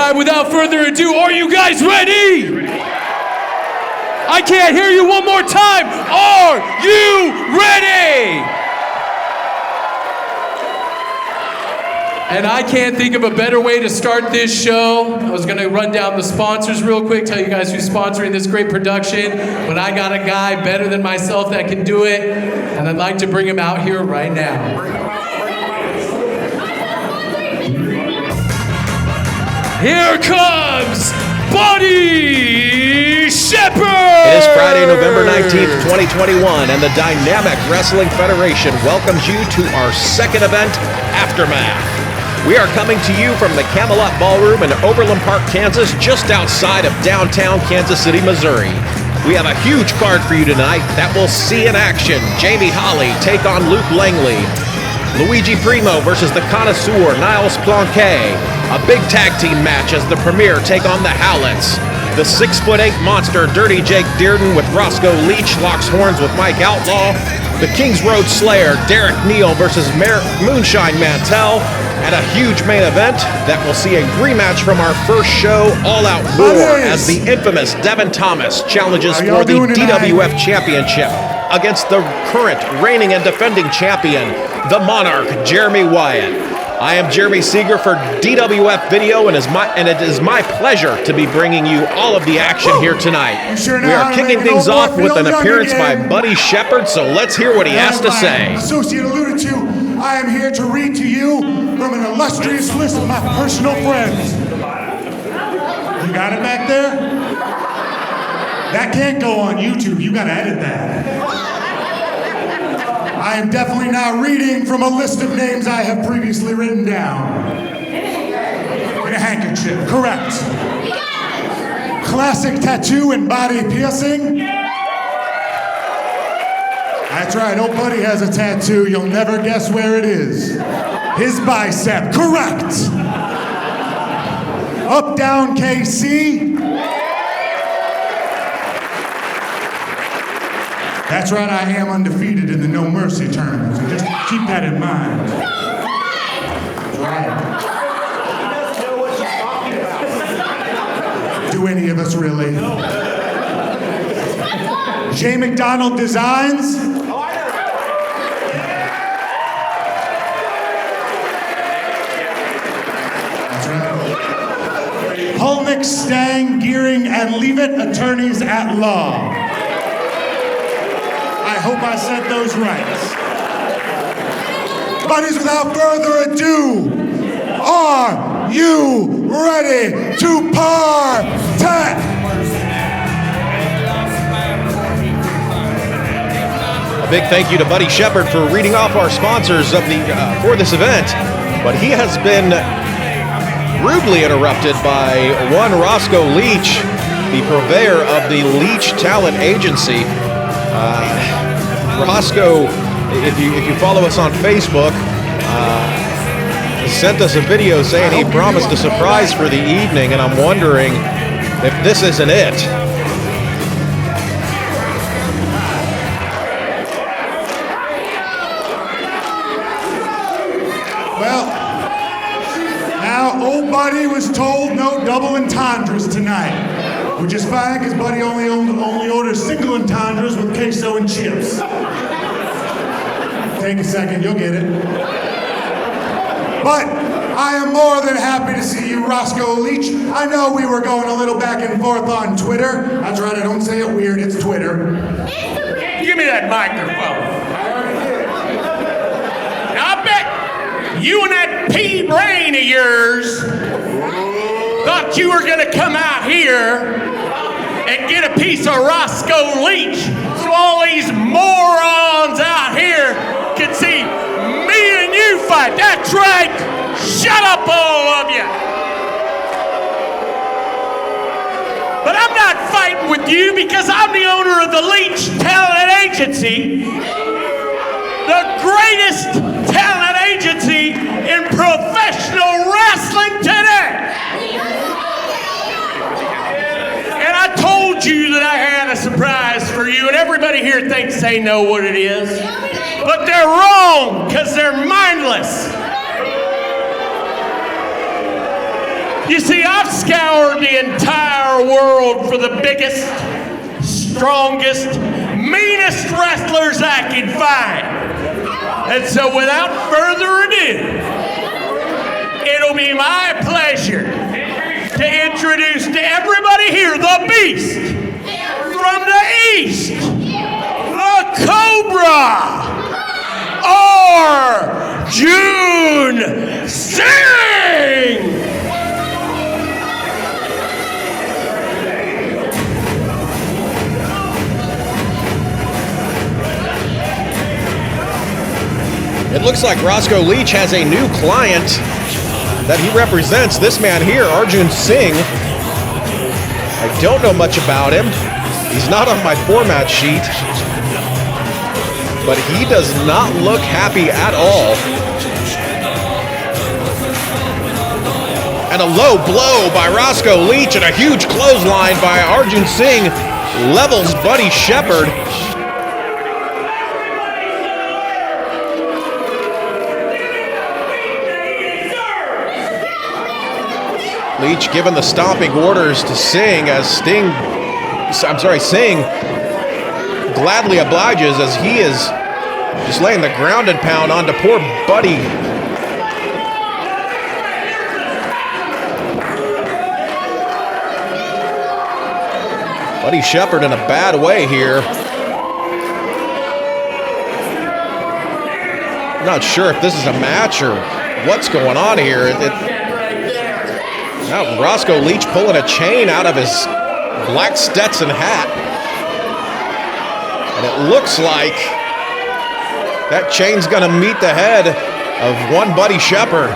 right, without further ado, are you guys ready? I can't hear you one more time. Are you ready? And I can't think of a better way to start this show. I was gonna run down the sponsors real quick, tell you guys who's sponsoring this great production, but I got a guy better than myself that can do it, and I'd like to bring him out here right now. Here comes Buddy Shepherd! It is Friday, November 19th, 2021, and the Dynamic Wrestling Federation welcomes you to our second event, Aftermath. We are coming to you from the Camelot Ballroom in Overland Park, Kansas, just outside of downtown Kansas City, Missouri. We have a huge card for you tonight that will see in action Jamie Holley take on Langley. Luigi Primo versus the Connoisseur, Niles, Plonk. A big tag team match as the Premier take on the Halletts. The 6'8" monster DirDEY Dirden with Roscoe Leach locks horns with Outlaw. The King's Road Slayer, Derrick Neal versus Moonshine Mantell. And a huge main event that will see a rematch from our first show, All Out War, as the infamous Devin Thomas challenges for the DWF Championship against the current reigning and defending champion, the Monarch, Wyatt. I am Jeremy Seeger for DWF Video, and it is my pleasure to be bringing you all of the action here tonight. We are kicking things off with an appearance by Buddy Shepherd, so let's hear what he has to say. Associate alluded to, I am here to read to you from an illustrious list of my personal friends. You got it back there? That can't go on YouTube. You got to edit that. I am definitely not reading from a list of names I have previously written down. In a handkerchief, correct. Classic tattoo and body piercing. That's right, old buddy has a tattoo. You'll never guess where it is. His bicep, correct. Up, down, KC. That's right, I am undefeated in the No Mercy tournament, so just keep that in mind. That's right. Do any of us really? J. McDonald Designs. That's right. Hulnick, Stang, Gearing, and Leavitt Attorneys at Law. I hope I said those right. Buddies, without further ado, are you ready to partake? A big thank you to Buddy Shepherd for reading off our sponsors of for this event, but he has been rudely interrupted by one Roscoe Leach, the purveyor of the Leech Talent Agency. Roscoe, if you follow us on Facebook, sent us a video saying he promised a surprise for the evening, and I'm wondering if this isn't it. Well, now old Buddy was told no double entendres tonight. Which is fine, because Buddy only orders single entendres with queso and chips. Take a second, you'll get it. But I am more than happy to see you, Roscoe Leach. I know we were going a little back and forth on Twitter. That's right, I don't say it weird, it's Twitter. Give me that microphone. Now, I bet you and that pea brain of yours thought you were gonna come out here and get a piece of Roscoe Leach so all these morons out here can see me and you fight. That's right. Shut up, all of you. But I'm not fighting with you because I'm the owner of the Leech Talent Agency, the greatest talent agency in professional wrestling today. And I told you that I had a surprise for you, and everybody here thinks they know what it is. But they're wrong, because they're mindless. You see, I've scoured the entire world for the biggest, strongest, meanest wrestlers I can find. And so without further ado, it'll be my pleasure to introduce to everybody here the Beast from the East, the Cobra, Arjun Singh! It looks like Roscoe Leach has a new client that he represents. This man here, Arjun Singh. I don't know much about him. He's not on my format sheet. But he does not look happy at all. And a low blow by Roscoe Leach and a huge clothesline by Arjun Singh levels Buddy Shepard. Leach giving the stomping orders to Singh as Singh gladly obliges as he is just laying the ground and pound onto poor Buddy. Buddy Shepard in a bad way here. I'm not sure if this is a match or what's going on here. Now Roscoe Leach pulling a chain out of his black Stetson hat. And it looks like that chain's gonna meet the head of one Buddy Shepard.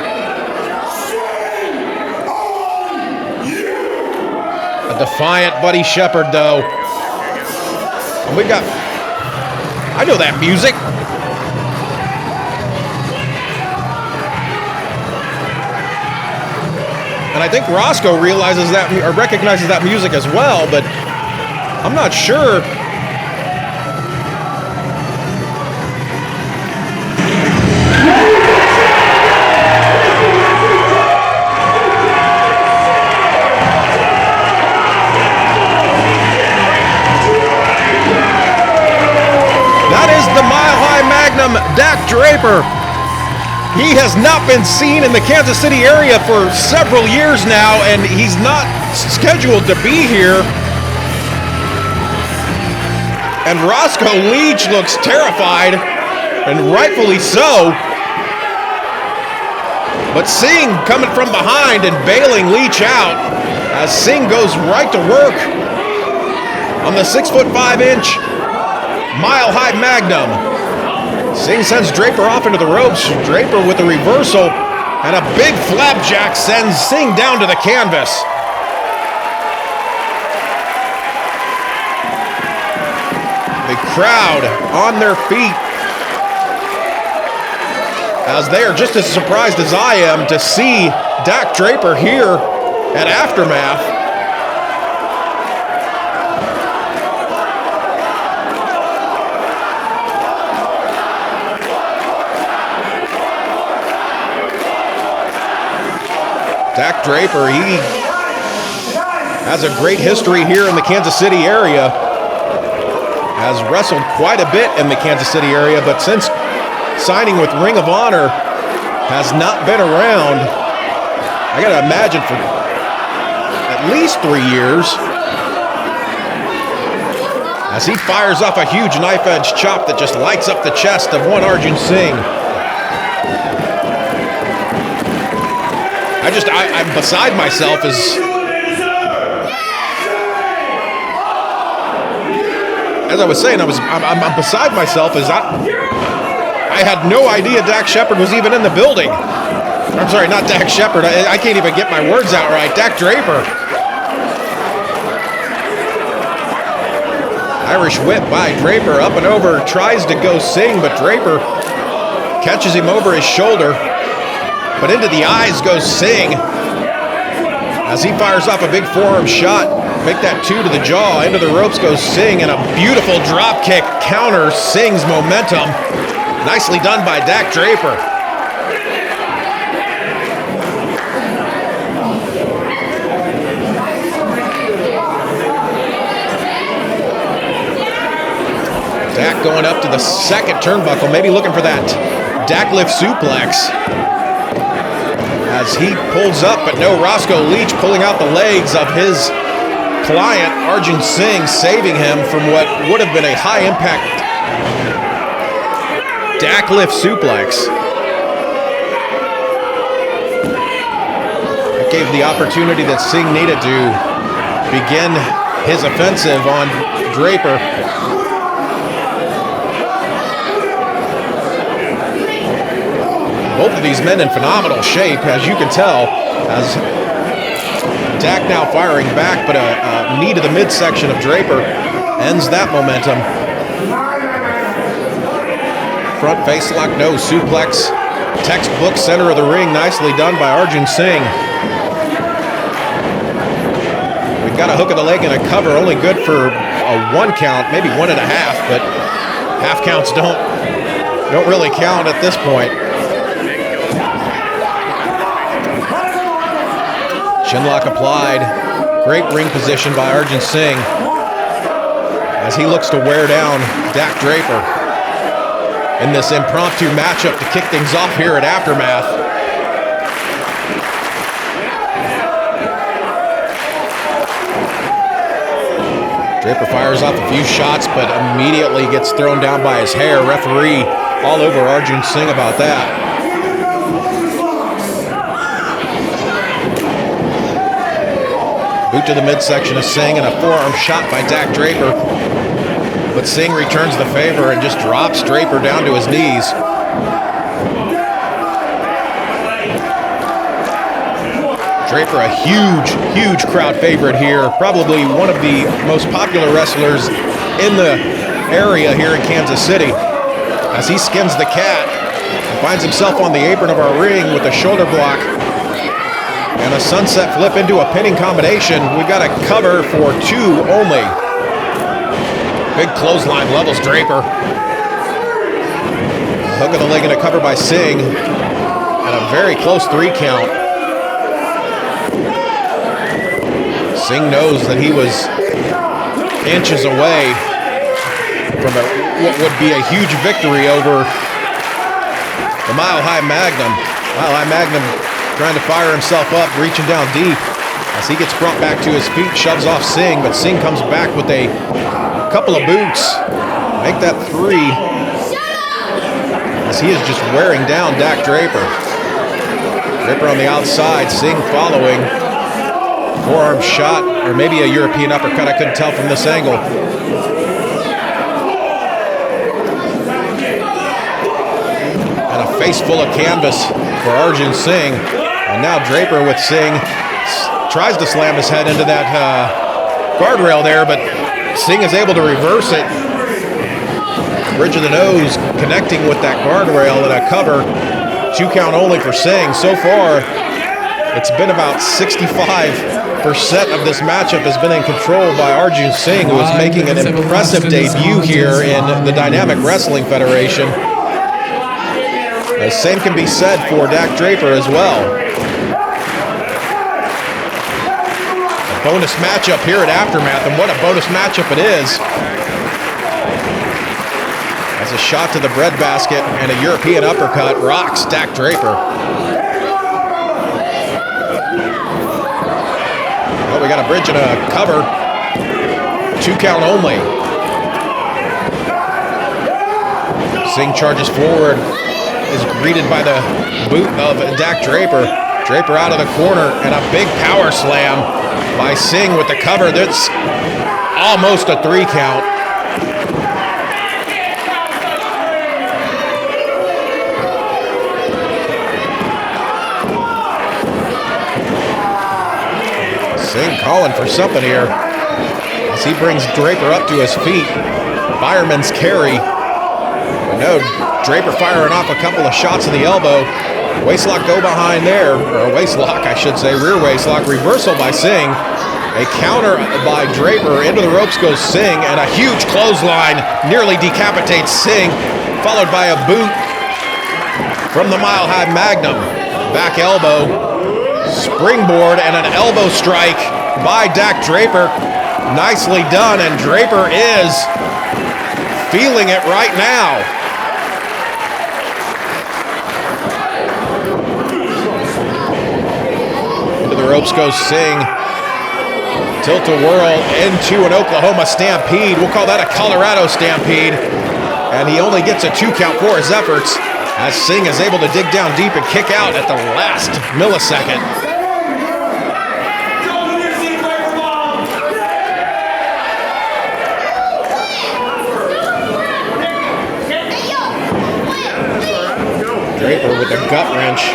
A defiant Buddy Shepard though. And we got, I know that music. And I think Roscoe realizes that, or recognizes that music as well, but I'm not sure. That is the Mile High Magnum, Dak Draper. He has not been seen in the Kansas City area for several years now, and he's not scheduled to be here. And Roscoe Leach looks terrified, and rightfully so. But Singh coming from behind and bailing Leach out as Singh goes right to work on the 6'5" Mile High Magnum. Singh sends Draper off into the ropes. Draper with a reversal and a big flapjack sends Singh down to the canvas. The crowd on their feet as they are just as surprised as I am to see Dak Draper here at Aftermath. Dak Draper, he has a great history here in the Kansas City area. Has wrestled quite a bit in the Kansas City area, but since signing with Ring of Honor, has not been around, I gotta imagine, for at least 3 years. As he fires off a huge knife-edge chop that just lights up the chest of one Arjun Singh. I'm beside myself as I was saying, I'm beside myself as I had no idea Dak Shepard was even in the building. I'm sorry, not Dak Shepard. I can't even get my words out right. Dak Draper. Irish whip by Draper, up and over, tries to go Singh, but Draper catches him over his shoulder. But into the eyes goes Singh as he fires off a big forearm shot. Make that 2 to the jaw. Into the ropes goes Singh, and a beautiful drop kick counters Singh's momentum. Nicely done by Dak Draper. Dak going up to the second turnbuckle, maybe looking for that Dak lift suplex. As he pulls up, but no, Roscoe Leach pulling out the legs of his client, Arjun Singh, saving him from what would have been a high impact Dak lift suplex. That gave the opportunity that Singh needed to begin his offensive on Draper. Both of these men in phenomenal shape, as you can tell, as Dak now firing back, but a knee to the midsection of Draper ends that momentum. Front face lock, no suplex. Textbook center of the ring, nicely done by Arjun Singh. We've got a hook of the leg and a cover, only good for a 1 count, maybe 1.5, but half counts don't really count at this point. Chinlock applied. Great ring position by Arjun Singh as he looks to wear down Dak Draper in this impromptu matchup to kick things off here at Aftermath. Draper fires off a few shots, but immediately gets thrown down by his hair. Referee all over Arjun Singh about that. Boot to the midsection of Singh and a forearm shot by Dak Draper. But Singh returns the favor and just drops Draper down to his knees. Draper, a huge crowd favorite here. Probably one of the most popular wrestlers in the area here in Kansas City. As he skins the cat and finds himself on the apron of our ring with a shoulder block and a sunset flip into a pinning combination. We've got a cover for 2 only. Big clothesline levels Draper. Hook of the leg and a cover by Singh. And a very close 3 count. Singh knows that he was inches away from what would be a huge victory over the Mile High Magnum. Mile High Magnum trying to fire himself up, reaching down deep. As he gets brought back to his feet, shoves off Singh, but Singh comes back with a couple of boots. Make that 3. As he is just wearing down Dak Draper. Draper on the outside, Singh following. Forearm shot, or maybe a European uppercut, I couldn't tell from this angle. And a face full of canvas for Arjun Singh. And now Draper with Singh tries to slam his head into that guardrail there, but Singh is able to reverse it. Bridge of the nose connecting with that guardrail and a cover. 2 count only for Singh. So far, it's been about 65% of this matchup has been in control by Arjun Singh, who is making an impressive debut here in the Dynamic Wrestling Federation. The same can be said for Dak Draper as well. A bonus matchup here at Aftermath, and what a bonus matchup it is. As a shot to the breadbasket and a European uppercut rocks Dak Draper. Well, we got a bridge and a cover. 2 count only. Singh charges forward. Is greeted by the boot of Dak Draper. Draper out of the corner and a big power slam by Singh with the cover. That's almost a 3 count. Singh calling for something here as he brings Draper up to his feet. Fireman's carry. No, Draper firing off a couple of shots in the elbow. Waistlock go behind there, or a waistlock, I should say, rear waistlock. Reversal by Singh. A counter by Draper. Into the ropes goes Singh, and a huge clothesline nearly decapitates Singh, followed by a boot from the Mile High Magnum. Back elbow, springboard, and an elbow strike by Dak Draper. Nicely done, and Draper is feeling it right now. Into the ropes goes Singh. Tilt-a-whirl into an Oklahoma stampede. We'll call that a Colorado stampede. And he only gets a 2 count for his efforts as Singh is able to dig down deep and kick out at the last millisecond. Draper with a gut wrench.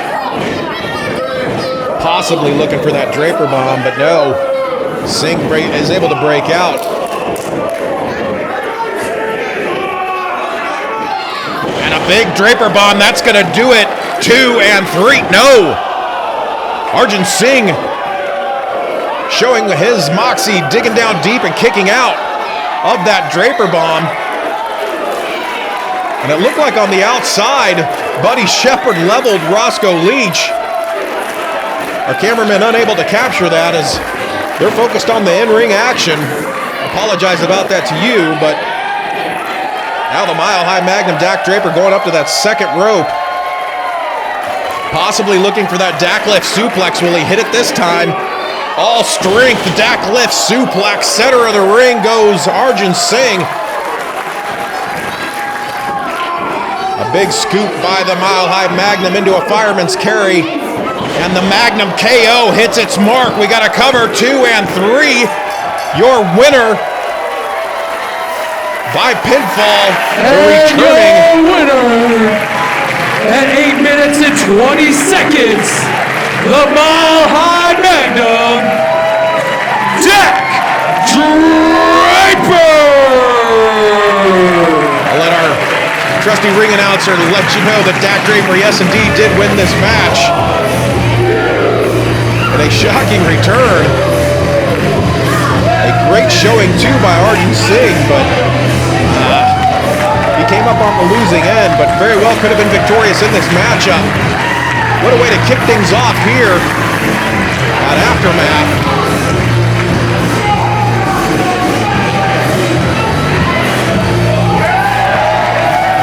Possibly looking for that Draper bomb, but no. Singh is able to break out. And a big Draper bomb, that's gonna do it. 2 and 3, no. Arjun Singh showing his moxie, digging down deep and kicking out of that Draper bomb. And it looked like on the outside, Buddy Shepard leveled Roscoe Leach. Our cameraman unable to capture that as they're focused on the in-ring action. Apologize about that to you, but now the Mile High Magnum Dak Draper going up to that second rope. Possibly looking for that Dak lift suplex. Will he hit it this time? All strength, Dak lift suplex. Center of the ring goes Arjun Singh. A big scoop by the Mile High Magnum into a fireman's carry. And the Magnum KO hits its mark. We got to cover 2 and 3. Your winner by pinfall. And your winner at 8 minutes and 20 seconds, the Mile High Magnum, Dak Draper. I'll let our trusty ring announcer let you know that Dak Draper, yes indeed, did win this match. And a shocking return. A great showing too by Arjun Singh, but he came up on the losing end, but very well could have been victorious in this matchup. What a way to kick things off here at Aftermath.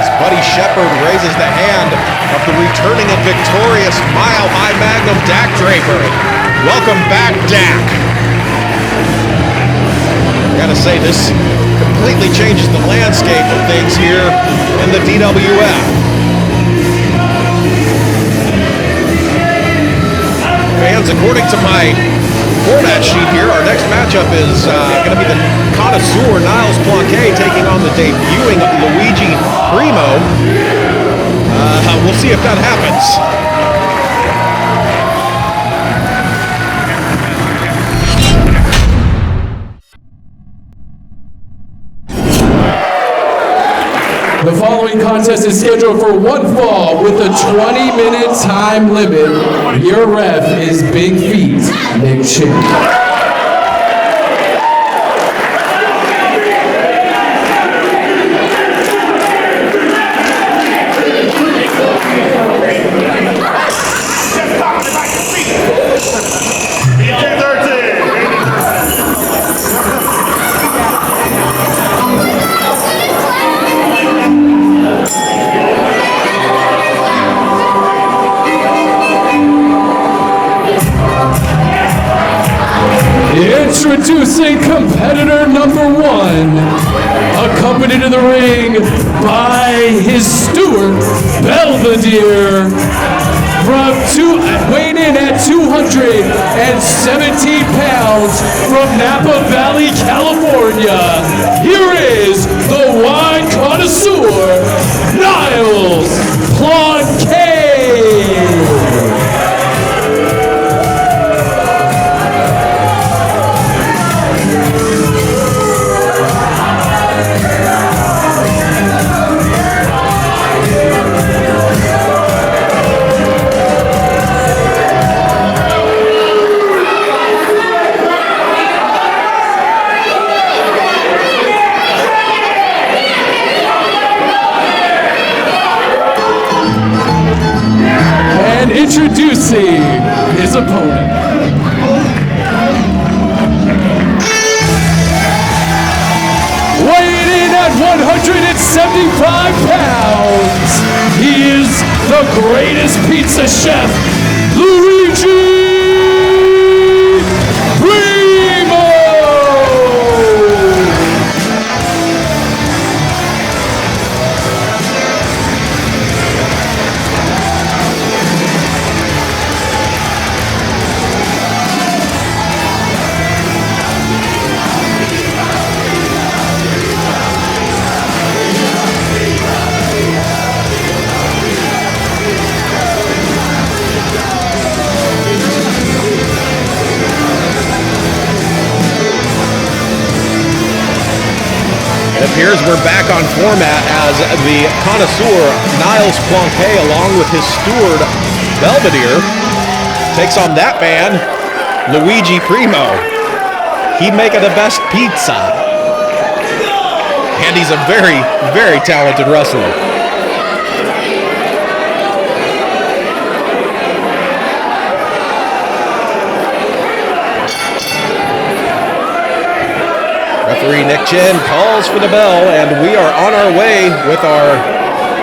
As Buddy Shepard raises the hand of the returning and victorious Mile High Magnum Dak Draper. Welcome back, Dak. I gotta say, this completely changes the landscape of things here in the DWF. Fans, according to my format sheet here, our next matchup is going to be the Connoisseur Niles Plonkey taking on the debuting Luigi Primo. We'll see if that happens. The following contest is scheduled for one fall with a 20-minute time limit. Your ref is Big Feet Nick Chick. Introducing competitor number 1, accompanied to the ring by his steward, Belvedere, weighing in at 217 pounds from Napa Valley, California. Here is the wine connoisseur, Niles Plonk. Introducing his opponent. Weighing in at 170 75 pounds, he is the greatest pizza chef, Luigi Primo! It appears we're back on format as the Connoisseur, Niles Plonkey, along with his steward, Belvedere, takes on that man, Luigi Primo. He making the best pizza. And he's a very, very talented wrestler. Referee Nick Chin calls for the bell, and we are on our way with our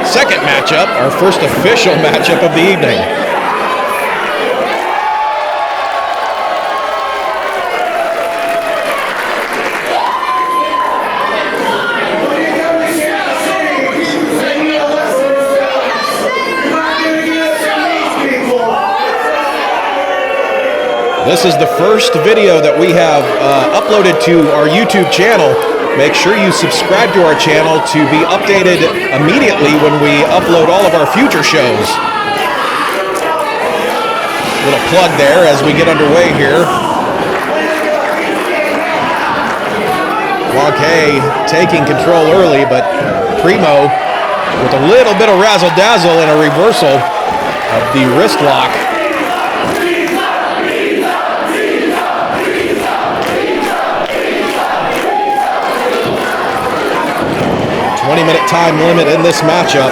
second matchup, our first official matchup of the evening. This is the first video that we have uploaded to our YouTube channel. Make sure you subscribe to our channel to be updated immediately when we upload all of our future shows. Little plug there as we get underway here. Plonkey taking control early, but Primo with a little bit of razzle-dazzle and a reversal of the wrist lock. 20-minute time limit in this matchup.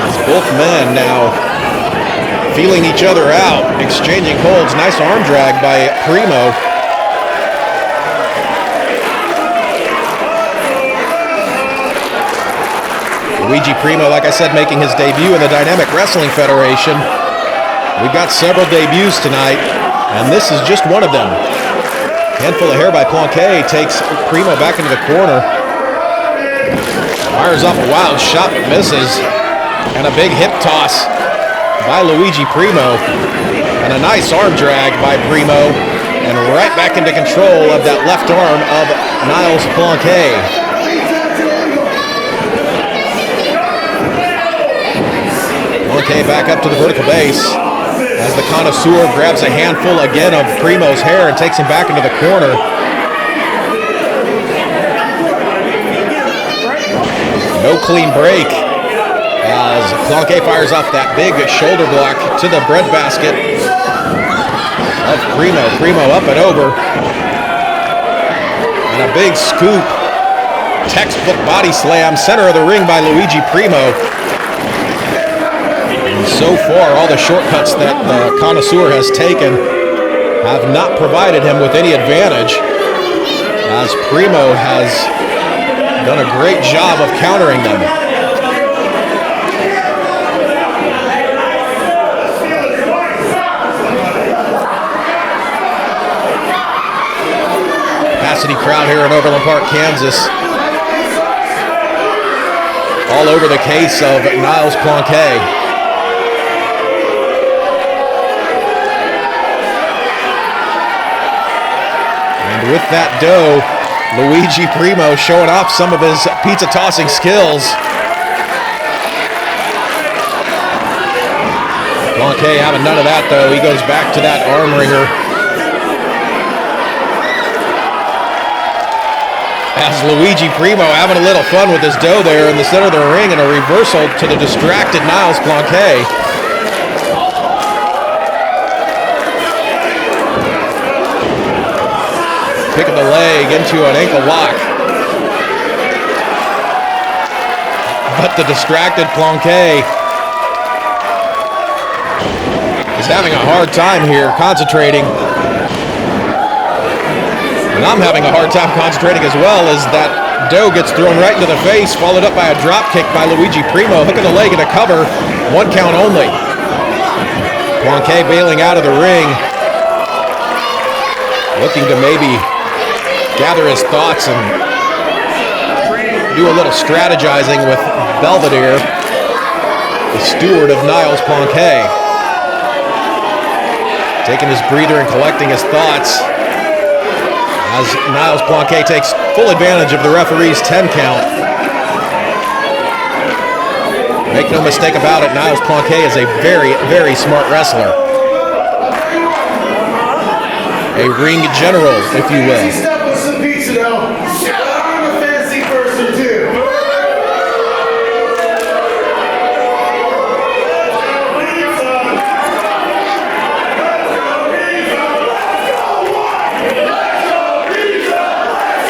As both men now feeling each other out, exchanging holds. Nice arm drag by Primo. Luigi Primo, like I said, making his debut in the Dynamic Wrestling Federation. We've got several debuts tonight, and this is just one of them. Handful of hair by Plonkey takes Primo back into the corner. Fires off a wild shot but misses. And a big hip toss by Luigi Primo. And a nice arm drag by Primo. And right back into control of that left arm of Niles Plonkey. Plonkey back up to the vertical base. As the Connoisseur grabs a handful again of Primo's hair and takes him back into the corner. No clean break as Plonkey fires off that big shoulder block to the breadbasket of Primo. Primo up and over. And a big scoop. Textbook body slam, center of the ring by Luigi Primo. So far, all the shortcuts that the Connoisseur has taken have not provided him with any advantage, as Primo has done a great job of countering them. Capacity crowd here in Overland Park, Kansas. All over the case of Niles Plonkey. With that dough, Luigi Primo showing off some of his pizza tossing skills. Plonkey having none of that though. He goes back to that arm wringer. As Luigi Primo having a little fun with his dough there in the center of the ring, and a reversal to the distracted Niles Plonkey. Picking the leg into an ankle lock. But the distracted Plonkey is having a hard time here, concentrating. And I'm having a hard time concentrating as well, as that that dough gets thrown right into the face, followed up by a drop kick by Luigi Primo. Hook of the leg and a cover. 1 count only. Plonkey bailing out of the ring. Looking to maybe gather his thoughts and do a little strategizing with Belvedere, the steward of Niles Plonkey. Taking his breather and collecting his thoughts as Niles Plonkey takes full advantage of the referee's 10 count. Make no mistake about it, Niles Plonkey is a very, very smart wrestler. A ring general, if you will.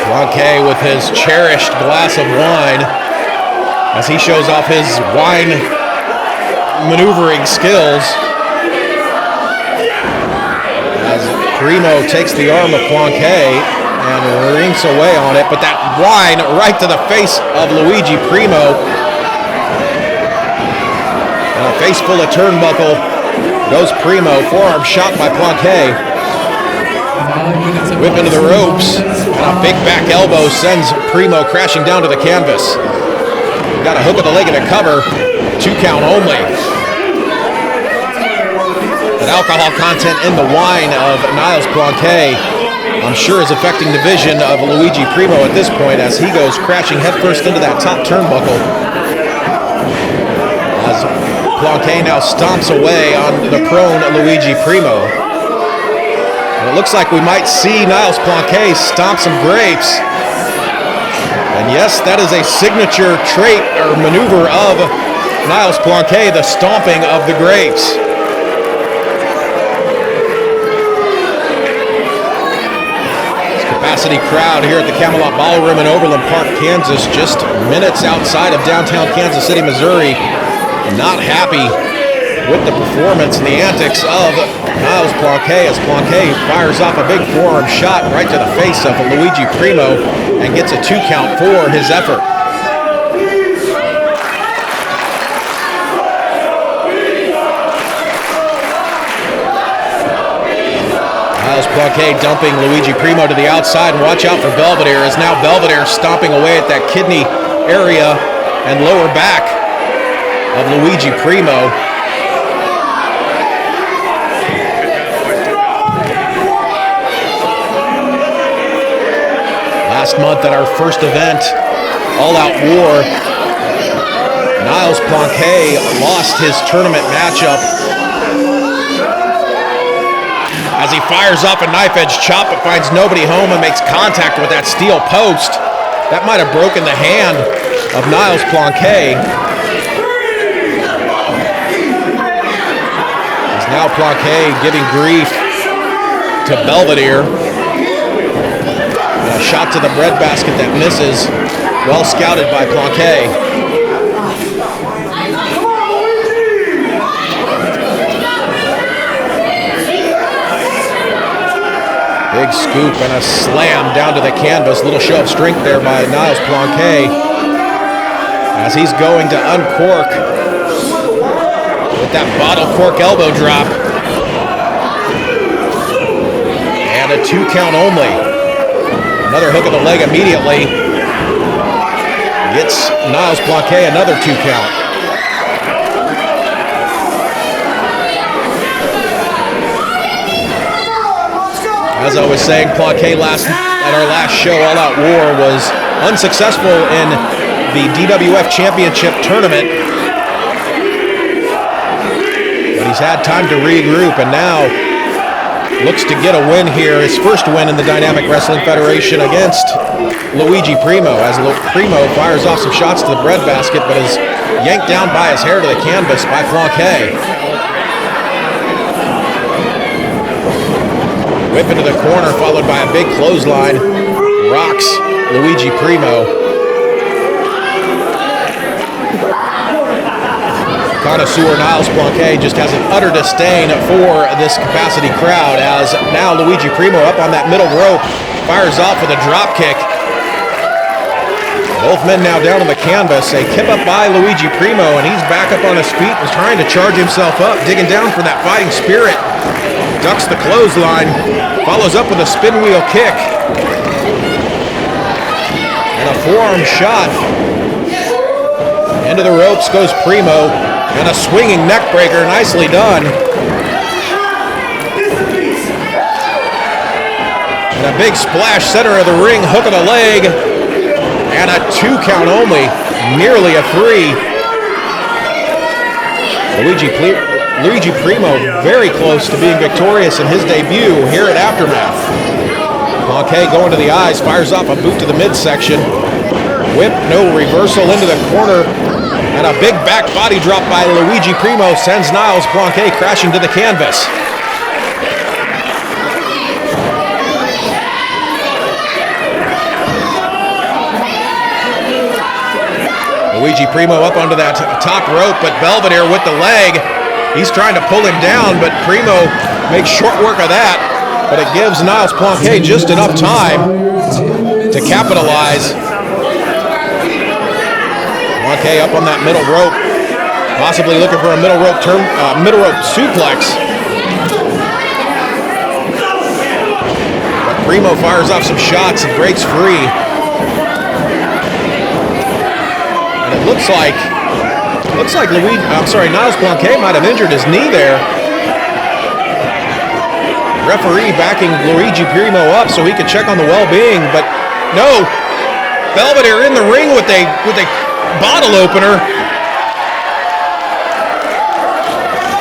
Plonkey with his cherished glass of wine as he shows off his wine maneuvering skills. As Primo takes the arm of Plonkey and rinks away on it, but that wine right to the face of Luigi Primo. And a face full of turnbuckle goes Primo, forearm shot by Plonkey. Whip into the ropes, and a big back elbow sends Primo crashing down to the canvas. Got a hook of the leg and a cover, 2 count only. That alcohol content in the wine of Niles Plonkey, I'm sure, is affecting the vision of Luigi Primo at this point as he goes crashing headfirst into that top turnbuckle. As Plonkey now stomps away on the prone Luigi Primo. It looks like we might see Niles Plonkey stomp some grapes. And yes, that is a signature trait or maneuver of Niles Plonkey, the stomping of the grapes. This capacity crowd here at the Camelot Ballroom in Overland Park, Kansas, just minutes outside of downtown Kansas City, Missouri. Not happy with the performance and the antics of Niles Plonkey as Plonkey fires off a big forearm shot right to the face of Luigi Primo and gets a 2 count for his effort. Niles Plonkey dumping Luigi Primo to the outside, and watch out for Belvedere as now Belvedere stomping away at that kidney area and lower back of Luigi Primo. Last month at our first event, All Out War, Niles Plonkey lost his tournament matchup as he fires off a knife edge chop but finds nobody home and makes contact with that steel post. That might have broken the hand of Niles Plonkey. As now Plonkey giving grief to Belvedere. A shot to the breadbasket that misses. Well scouted by Plonkey. Big scoop and a slam down to the canvas. Little show of strength there by Niles Plonkey as he's going to uncork with that bottle cork elbow drop. And a 2 count only. Another hook of the leg immediately. Gets Niles Plonkey another 2 count. As I was saying, Plonkey at our last show, All Out War, was unsuccessful in the DWF Championship tournament. But he's had time to regroup and now looks to get a win here, his first win in the Dynamic Wrestling Federation against Luigi Primo, as Primo fires off some shots to the breadbasket, but is yanked down by his hair to the canvas by Plonkey. Whip into the corner, followed by a big clothesline. Rocks Luigi Primo. Connoisseur Niles Plonkey just has an utter disdain for this capacity crowd as now Luigi Primo up on that middle rope, fires off with a drop kick. Both men now down on the canvas. A kip up by Luigi Primo, and he's back up on his feet and trying to charge himself up, digging down for that fighting spirit. Ducks the clothesline, follows up with a spin wheel kick. And a forearm shot. Into the ropes goes Primo, and a swinging neck breaker, nicely done. And a big splash center of the ring, hook of the leg. And a 2 count only, nearly a 3. Luigi Primo very close to being victorious in his debut here at Aftermath. Plonk going to the eyes, fires off a boot to the midsection. Whip, no reversal into the corner. And a big back body drop by Luigi Primo sends Niles Plonk crashing to the canvas. Luigi Primo up onto that top rope, but Belvedere with the leg. He's trying to pull him down, but Primo makes short work of that. But it gives Niles Plonk just enough time to capitalize. Plonk up on that middle rope, possibly looking for a middle rope suplex. But Primo fires off some shots and breaks free. Looks like Niles Plonk might have injured his knee there. Referee backing Luigi Primo up so he can check on the well-being, but no. Belvedere in the ring with a bottle opener.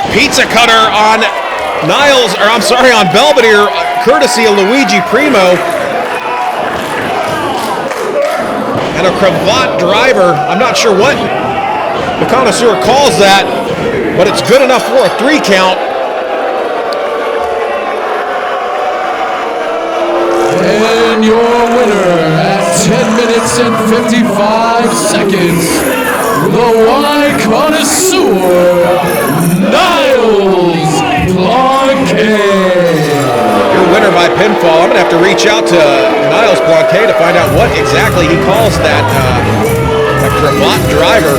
Pizza cutter on on Belvedere, courtesy of Luigi Primo. And a cravat driver. I'm not sure what the Connoisseur calls that, but it's good enough for a 3 count. And your winner at 10 minutes and 55 seconds, the Y Connoisseur, Niles Plonk. Your winner by pinfall. I'm going to have to reach out to Niles Plonk to find out what exactly he calls that cravat driver.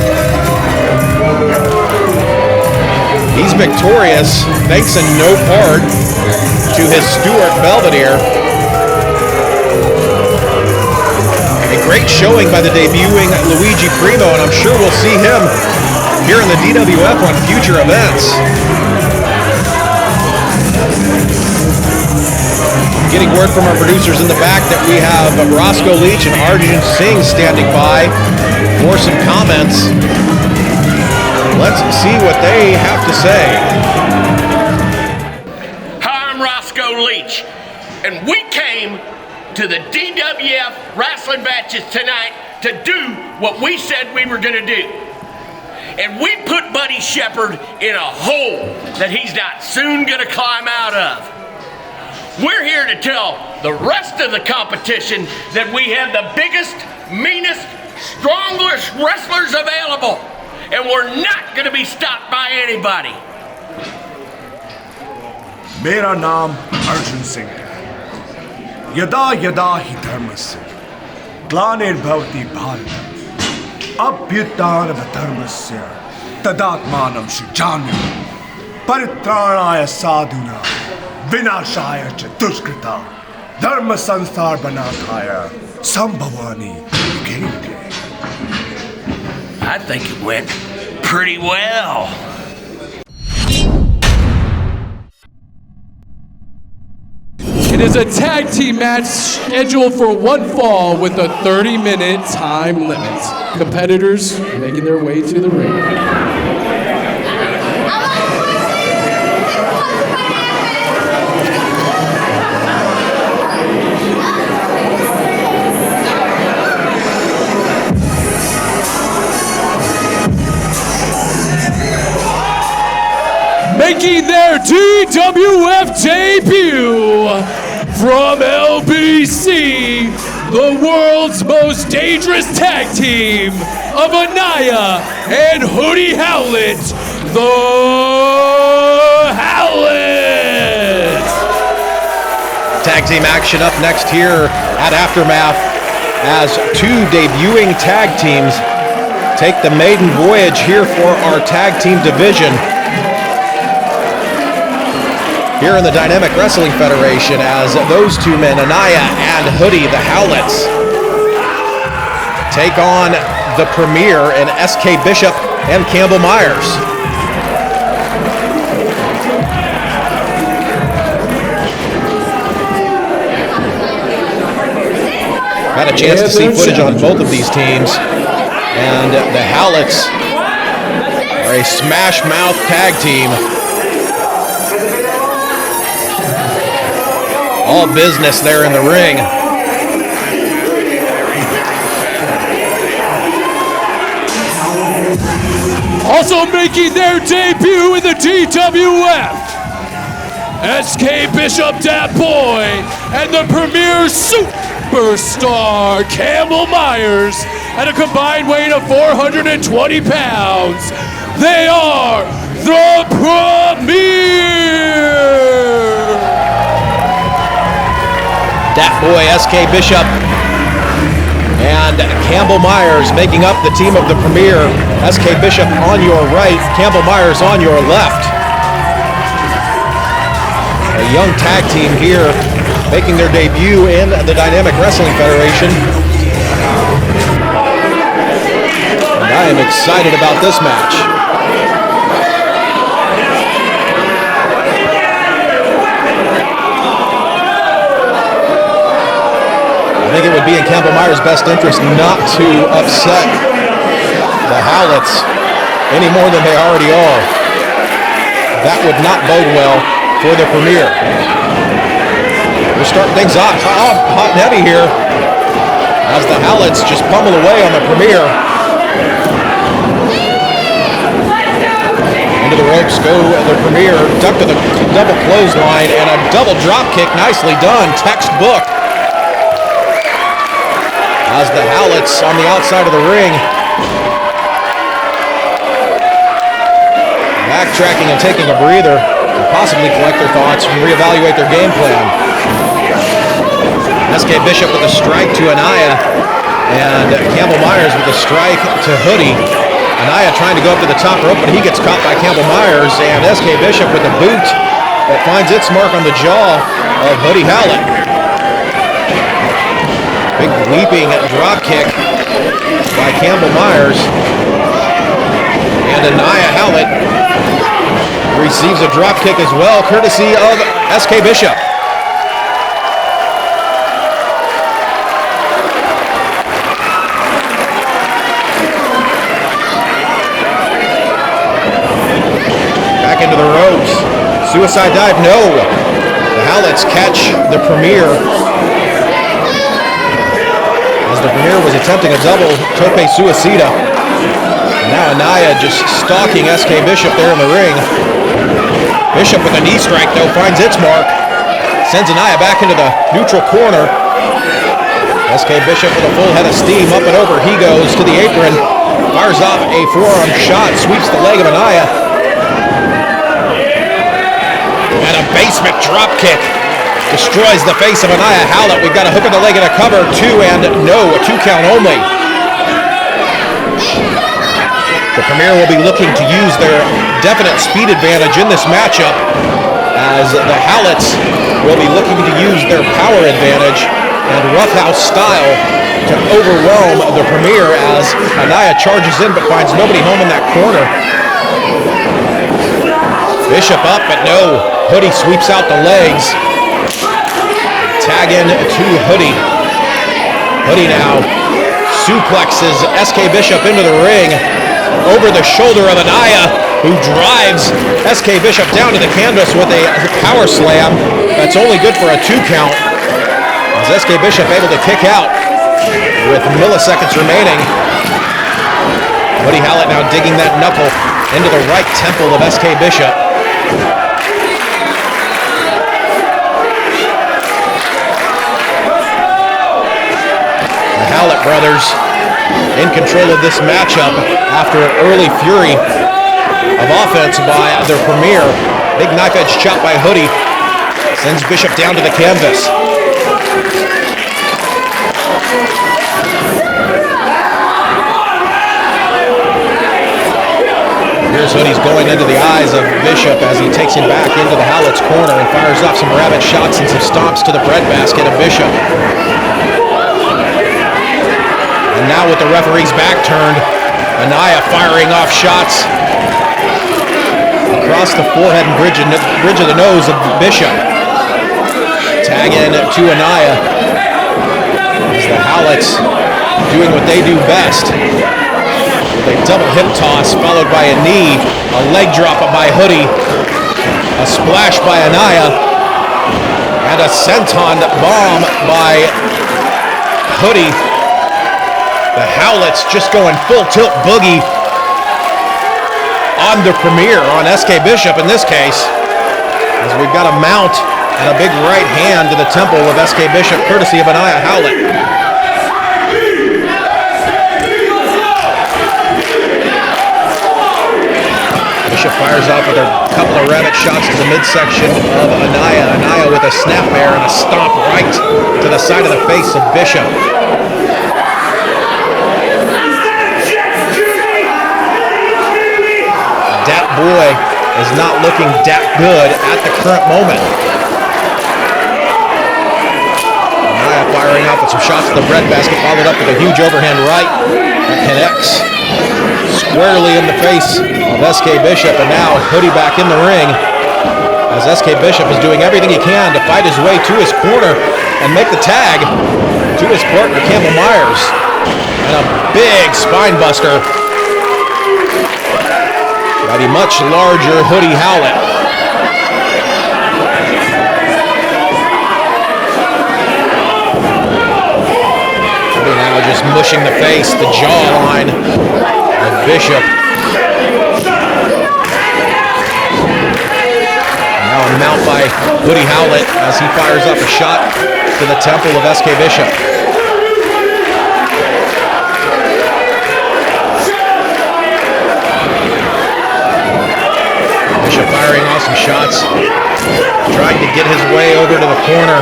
He's victorious, thanks in no part to his Stuart Belvedere. A great showing by the debuting Luigi Primo, and I'm sure we'll see him here in the DWF on future events. Getting word from our producers in the back that we have Roscoe Leach and Arjun Singh standing by for some comments. Let's see what they have to say. Hi, I'm Roscoe Leach, and we came to the DWF wrestling matches tonight to do what we said we were going to do. And we put Buddy Shepherd in a hole that he's not soon going to climb out of. We're here to tell the rest of the competition that we have the biggest, meanest, strongest wrestlers available, and we're not going to be stopped by anybody. मेरा नाम अर्जुन सिंह है। यदा यदा हि धर्मस्य ग्लानिर्भवति भारत अभ्युत्थानमधर्मस्य तदात्मानं सृजाम्यहम् परित्राणाय साधूनां विनाशाय च दुष्कृतां धर्म संस्थापनार्थाय संभवामि युगे युगे। I think it went pretty well. It is a tag team match scheduled for one fall with a 30-minute time limit. Competitors making their way to the ring. Making their DWF debut from LBC, the world's most dangerous tag team of Anaya and Hoodie Howlett, the Howletts. Tag team action up next here at Aftermath. as two debuting tag teams take the maiden voyage here for our tag team division here in the Dynamic Wrestling Federation, as those two men, Anaya and Hoodie, the Halletts, take on the Premier and SK Bishop and Campbell Myers. Got a chance to see footage on both of these teams, and the Halletts are a smash mouth tag team. All business there in the ring. Also making their debut in the DWF, SK Bishop Dat Boy and the Premier Superstar Campbell Myers at a combined weight of 420 pounds. They are the Premier! Dat Boy, SK Bishop, and Campbell Myers making up the team of the Premier. SK Bishop on your right, Campbell Myers on your left. A young tag team here making their debut in the Dynamic Wrestling Federation. And I am excited about this match. I think it would be in Campbell Myers' best interest not to upset the Halletts any more than they already are. That would not bode well for the Premier. We're starting things off hot and heavy here as the Halletts just pummel away on the Premier. Into the ropes go the Premier, duck to the double clothesline and a double drop kick, nicely done, textbook. As the Halletts on the outside of the ring, backtracking and taking a breather to possibly collect their thoughts and reevaluate their game plan. SK Bishop with a strike to Anaya, and Campbell Myers with a strike to Hoodie. Anaya trying to go up to the top rope, but he gets caught by Campbell Myers, and SK Bishop with a boot that finds its mark on the jaw of Hoodie Hallett. Big leaping drop kick by Campbell Myers. And Anaya Hallett receives a drop kick as well, courtesy of SK Bishop. Back into the ropes. Suicide dive, no. The Halletts catch the Premier. As the Premier was attempting a double tope suicida. And now Anaya just stalking SK Bishop there in the ring. Bishop with a knee strike though finds its mark. Sends Anaya back into the neutral corner. SK Bishop with a full head of steam, up and over he goes to the apron. Fires off a forearm shot, sweeps the leg of Anaya. And a basement drop kick. Destroys the face of Anaya Hallett. We've got a hook in the leg and a cover, two, and no, a 2 count only. The Premier will be looking to use their definite speed advantage in this matchup, as the Halletts will be looking to use their power advantage and roughhouse style to overwhelm the Premier as Anaya charges in but finds nobody home in that corner. Bishop up, but no. Hoodie sweeps out the legs. Tag in to Hoodie. Hoodie now suplexes SK Bishop into the ring over the shoulder of Anaya, who drives SK Bishop down to the canvas with a power slam that's only good for a 2 count. As SK Bishop able to kick out with milliseconds remaining. Hoodie Hallett now digging that knuckle into the right temple of SK Bishop. Hallett brothers in control of this matchup after an early fury of offense by their Premier. Big knife edge chop by Hoodie sends Bishop down to the canvas. Here's Hoodie's going into the eyes of Bishop as he takes him back into the Halletts corner and fires off some rabbit shots and some stomps to the breadbasket of Bishop. And now with the referee's back turned, Anaya firing off shots across the forehead and bridge of the nose of Bishop. Tag in to Anaya as the Halletts doing what they do best. A double hip toss followed by a knee, a leg drop by Hoodie, a splash by Anaya, and a senton bomb by Hoodie. The Howletts just going full tilt boogie on the Premier, on SK Bishop in this case, as we've got a mount and a big right hand to the temple of SK Bishop courtesy of Anaya Howlett. Bishop fires off with a couple of rabbit shots to the midsection of Anaya. Anaya with a snap bear and a stomp right to the side of the face of Bishop. Dat boy is not looking that good at the current moment. Anaya firing off with some shots to the breadbasket, followed up with a huge overhand right that connects squarely in the face of SK Bishop, and now Hoodie back in the ring as SK Bishop is doing everything he can to fight his way to his corner and make the tag to his partner Campbell Myers, and a big spine buster by the much larger Hoodie Howlett. Hoodie now just mushing the face, the jawline of Bishop. Now a mount by Hoodie Howlett as he fires up a shot to the temple of SK Bishop. Bishop firing off some shots, trying to get his way over to the corner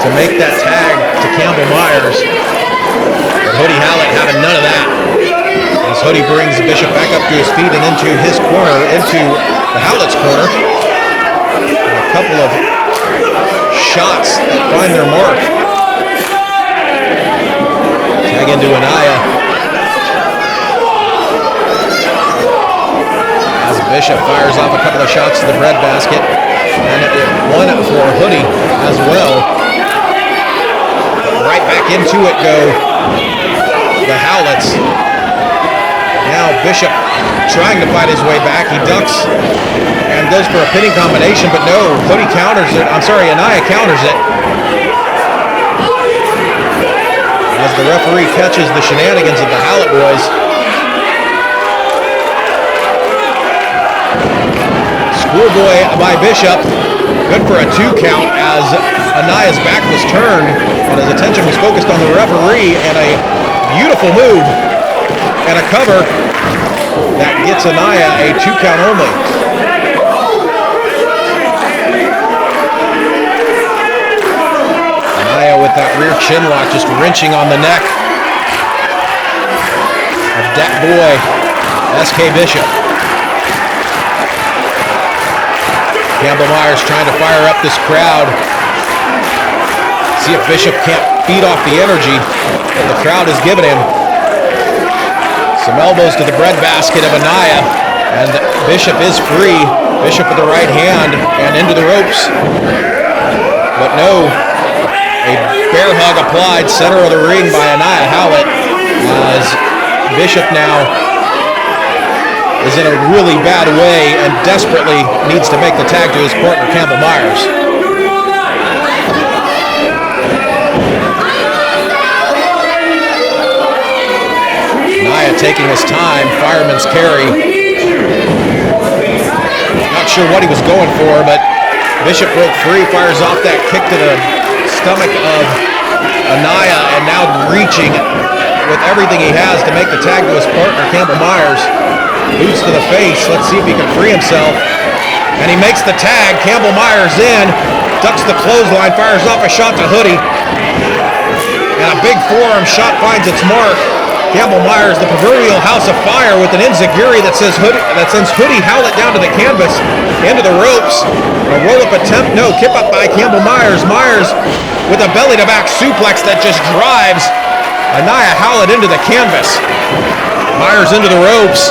to make that tag to Campbell Myers. But Hoodie Howlett having none of that, as Hoodie brings Bishop back up to his feet and into his corner, into the Hallett's corner. And a couple of shots that find their mark. Tag into Anaya. As Bishop fires off a couple of shots to the breadbasket. And one for Hoodie as well. Right back into it go the Halletts. Now Bishop trying to fight his way back. He ducks and goes for a pinning combination, but no, Hoodie counters it. Anaya counters it. As the referee catches the shenanigans of the Howlett boys. Schoolboy by Bishop. Good for a 2 count as Anaya's back was turned and his attention was focused on the referee, and a beautiful move and a cover that gets Anaya a 2 count only. Anaya with that rear chin lock just wrenching on the neck of that boy, SK Bishop. Campbell Myers trying to fire up this crowd. See if Bishop can't feed off the energy that the crowd is giving him. Some elbows to the breadbasket of Anaya, and Bishop is free. Bishop with the right hand and into the ropes. But no, a bear hug applied center of the ring by Anaya Howlett as Bishop now is in a really bad way and desperately needs to make the tag to his partner Campbell Myers. Anaya taking his time, fireman's carry. Not sure what he was going for, but Bishop broke free, fires off that kick to the stomach of Anaya, and now reaching with everything he has to make the tag to his partner Campbell Myers. Boots to the face. Let's see if he can free himself. And he makes the tag. Campbell Myers in. Ducks the clothesline. Fires off a shot to Hoodie. And a big forearm shot finds its mark. Campbell Myers, the proverbial house of fire, with an enziguri that sends Hoodie Howlett down to the canvas, into the ropes. A roll-up attempt, no, kip up by Campbell Myers. Myers with a belly-to-back suplex that just drives Anaya Howlett into the canvas. Myers into the ropes,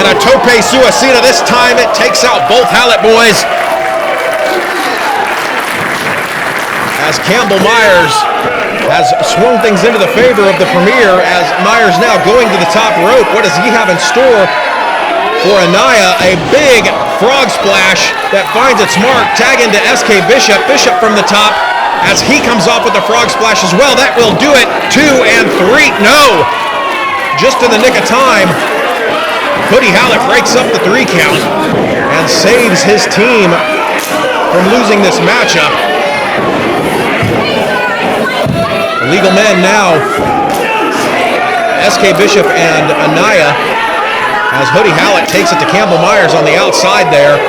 and a tope suicida. This time it takes out both Howlett boys. As Campbell Myers has swung things into the favor of the Premier, as Myers now going to the top rope. What does he have in store for Anaya? A big frog splash that finds its mark. Tag into SK Bishop. Bishop from the top as he comes off with the frog splash as well. That will do it. 2 and 3. No! Just in the nick of time, Hoodie Howlett breaks up the 3 count and saves his team from losing this matchup. Legal men now, SK Bishop and Anaya, as Hoodie Howlett takes it to Campbell Myers on the outside there.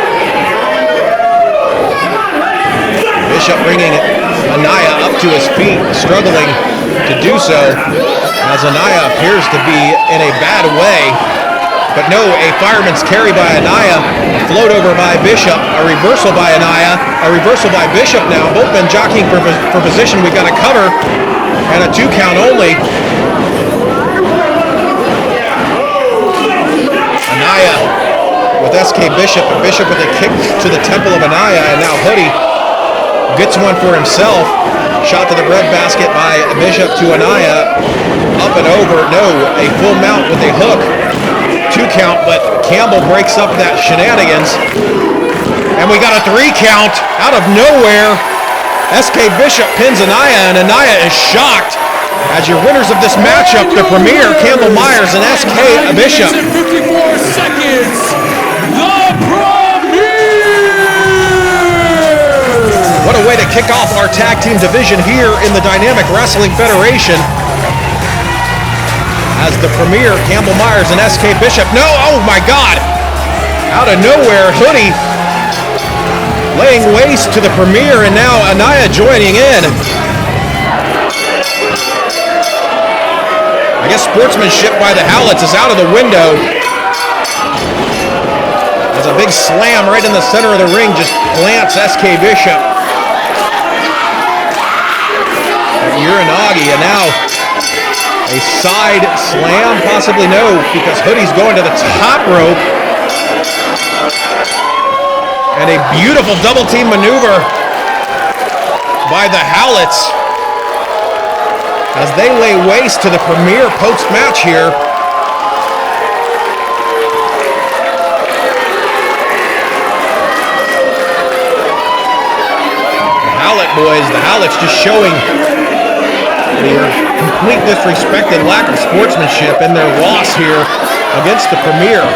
Bishop bringing Anaya up to his feet, struggling to do so, as Anaya appears to be in a bad way. But no, a fireman's carry by Anaya, a float over by Bishop, a reversal by Anaya, a reversal by Bishop now. Both men jockeying for position. We've got a cover and a 2 count only. Anaya with SK Bishop, and Bishop with a kick to the temple of Anaya, and now Hoodie gets one for himself. Shot to the breadbasket by Bishop to Anaya. Up and over, no, a full mount with a hook. 2 count, but Campbell breaks up that shenanigans. And we got a 3 count out of nowhere. SK Bishop pins Anaya, and Anaya is shocked. As your winners of this matchup, the Premier, Campbell Myers and SK Bishop. 54 seconds, the Premier! What a way to kick off our tag team division here in the Dynamic Wrestling Federation. As the Premier, Campbell Myers and SK Bishop. No, oh my God! Out of nowhere, Hoodie laying waste to the Premier, and now Anaya joining in. I guess sportsmanship by the Halletts is out of the window. There's a big slam right in the center of the ring, just plants SK Bishop. Uranagi, and now a side slam, possibly no, because Hoodie's going to the top rope. And a beautiful double team maneuver by the Halletts as they lay waste to the Premier post-match here. The Howlett boys, the Halletts just showing their complete disrespect and lack of sportsmanship in their loss here against the Premier.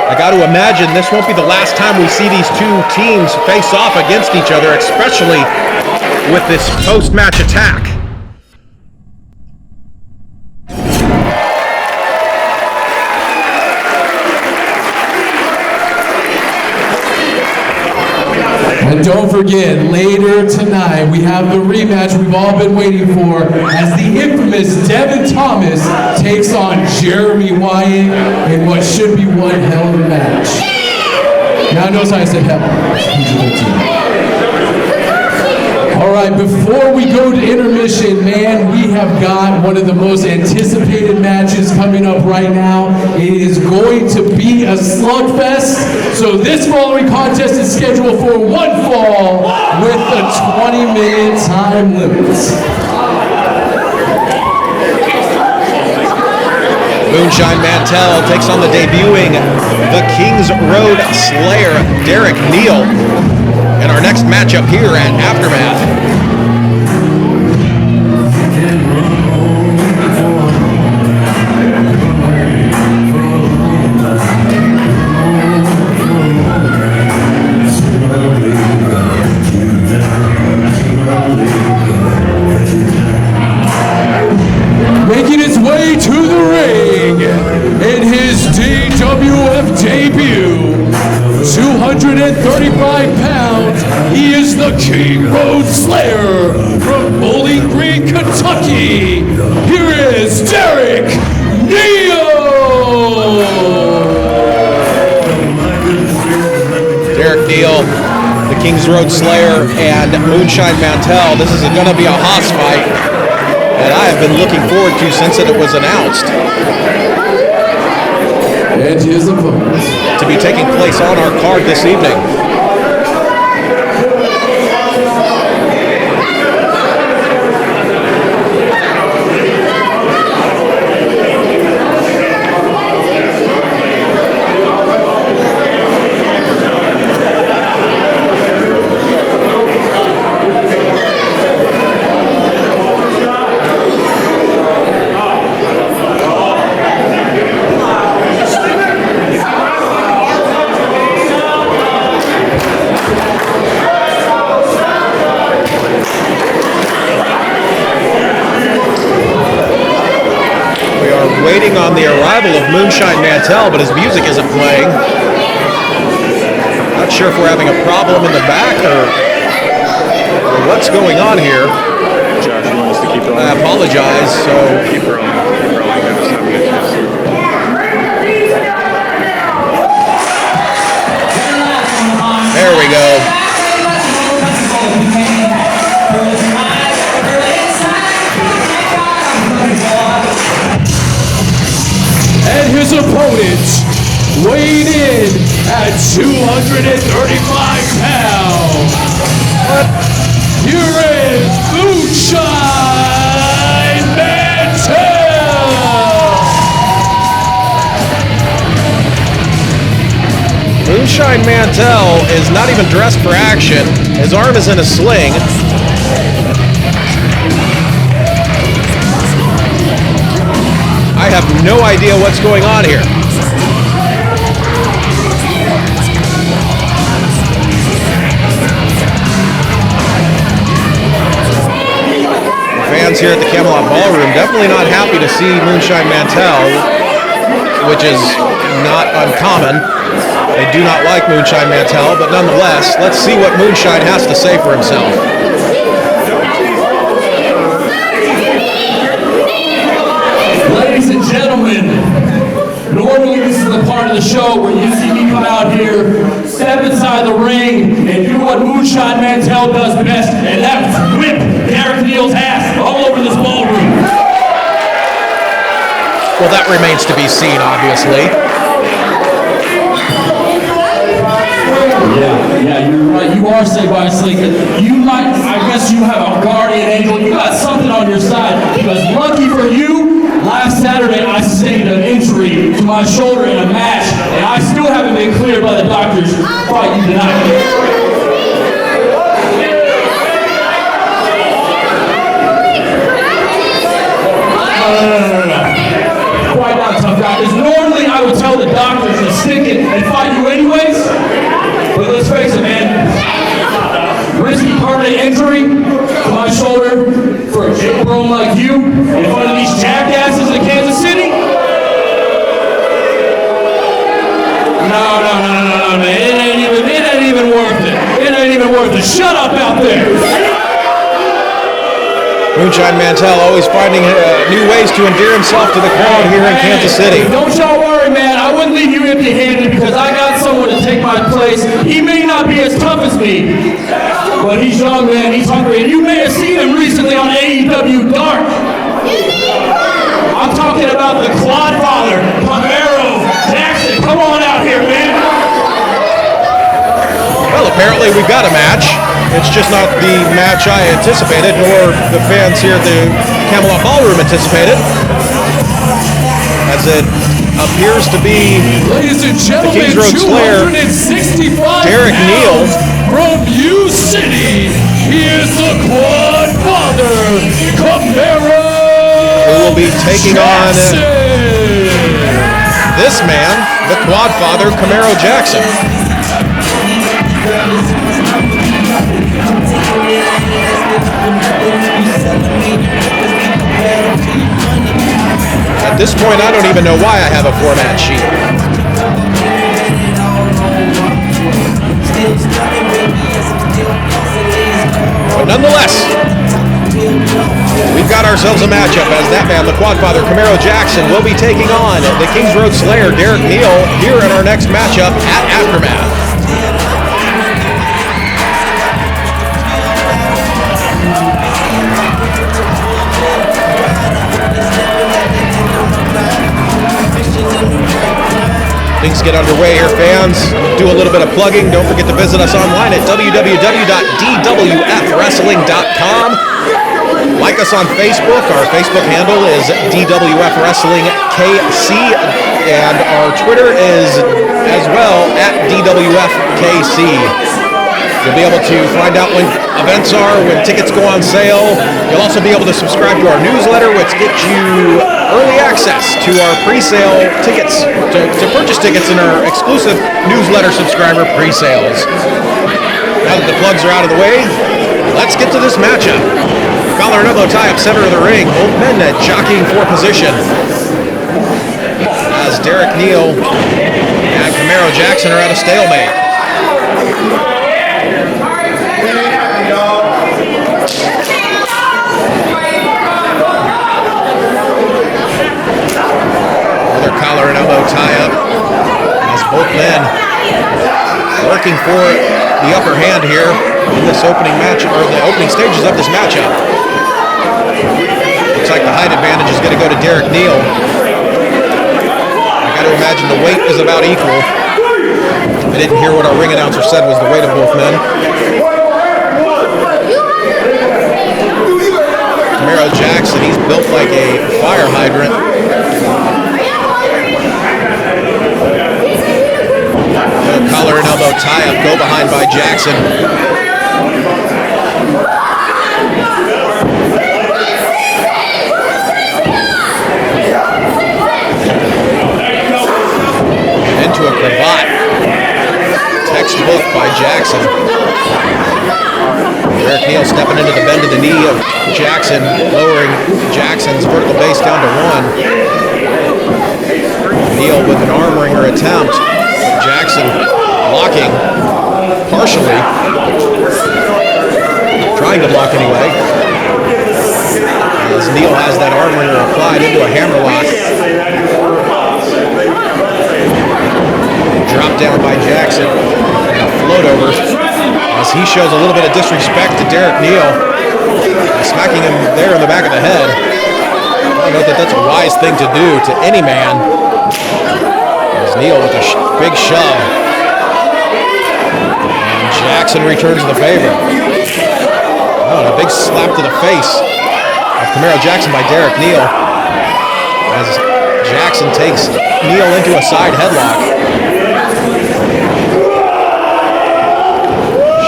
I got to imagine this won't be the last time we see these two teams face off against each other, especially with this post-match attack. And don't forget, later tonight, we have the rematch we've all been waiting for as the infamous Devin Thomas takes on Jeremy Wyatt in what should be one hell of a match. Now notice how I said hell. All right, before we go to intermission, man, we have got one of the most anticipated matches coming up right now. It is going to be a slugfest. So this following contest is scheduled for one fall with a 20-minute time limit. Moonshine Mantell takes on the debuting The King's Road Slayer, Derrick Neal, in our next matchup here at Aftermath. Making his way to the ring in his DWF debut, 235 pounds, he is is the King Road Slayer from Bowling Green, Kentucky. Here is Derrick Neal. Derrick Neal, the Kings Road Slayer, and Moonshine Mantell. This is going to be a hoss fight, and I have been looking forward to since it was announced. And his opponent. To be taking place on our card this evening. Waiting on the arrival of Moonshine Mantell, but his music isn't playing. Not sure if we're having a problem in the back or what's going on here. Josh, you want us to keep rolling? I apologize. So Keep rolling. there we go. And his opponent, weighing in at 235 pounds. Here is Moonshine Mantell. Moonshine Mantell is not even dressed for action. His arm is in a sling. I have no idea what's going on here. Fans here at the Camelot Ballroom definitely not happy to see Moonshine Mantell, which is not uncommon. They do not like Moonshine Mantell, but nonetheless, let's see what Moonshine has to say for himself. Ladies and gentlemen, normally this is the part of the show where you see me come out here, step inside the ring, and do what Moonshine Mantell does best, and that's whip Derrick Neal's ass all over this ballroom. Well, that remains to be seen, obviously. Yeah, you're right. You are saved by a sling. You like, I guess you have a guardian angel. You got something on your side. Because lucky for you, last Saturday I sustained an injury to my shoulder in a match, and I still haven't been cleared by the doctors to fight you tonight. No. Quite not tough guy. Because normally I would tell the doctors to stick it and fight you anyways. But let's face it, man. Risky permanent injury to my shoulder for a big bro like you in front of these jackasses in Kansas City? No. It ain't even worth it. It ain't even worth it. Shut up out there. Moonshine Mantell always finding new ways to endear himself to the crowd here in Kansas City. Don't y'all worry, man. I wouldn't leave you empty-handed because I got someone to take my place. He may not be as tough as me, but he's young, man. He's hungry. And you may have seen him recently on AEW Dark. I'm talking about the Quad Father, Camaro Jackson. Come on out here, man. Well, apparently we've got a match. It's just not the match I anticipated, nor the fans here at the Camelot Ballroom anticipated. As it appears to be Ladies and the gentlemen, Kings Road Slayer, 265 Derrick Neal. from U-City. He is the Quad Father, Camaro who will be taking on this man, the Quad Father, Camaro Jackson. At this point, I don't even know why I have a format sheet. But nonetheless, we've got ourselves a matchup as that man, the Quadfather Camaro Jackson, will be taking on the Kings Road Slayer, Derrick Neal, here in our next matchup at Aftermath. Things get underway here, fans. Do a little bit of plugging. Don't forget to visit us online at www.dwfwrestling.com. Like us on Facebook. Our Facebook handle is DWF Wrestling KC, and our Twitter is as well at DWF KC. You'll be able to find out when events are, when tickets go on sale. You'll also be able to subscribe to our newsletter, which gets you early access to our pre-sale tickets, to purchase tickets in our exclusive newsletter subscriber pre-sales. Now that the plugs are out of the way, let's get to this matchup. Collar and elbow tie up center of the ring, both men jockeying for position. As Derrick Neal and Camaro Jackson are at a stalemate. Collar and elbow tie-up as both men working for the upper hand here in this opening match, or the opening stages of this matchup. Looks like the height advantage is going to go to Derrick Neal. I got to imagine the weight is about equal. I didn't hear what our ring announcer said was the weight of both men. Camaro Jackson, he's built like a fire hydrant. Collar and elbow tie-up, go behind by Jackson. Into a cravat. Textbook by Jackson. Derrick Neal stepping into the bend of the knee of Jackson, lowering Jackson's vertical base down to 1. Neal with an arm wringer attempt. Jackson blocking partially, trying to block anyway, as Neal has that arm wringer applied into a hammerlock. Drop down by Jackson and a float over as he shows a little bit of disrespect to Derrick Neal, smacking him there in the back of the head. I don't know that that's a wise thing to do to any man. Neal with a big shove. And Jackson returns the favor. Oh, and a big slap to the face of Camaro Jackson by Derrick Neal as Jackson takes Neal into a side headlock.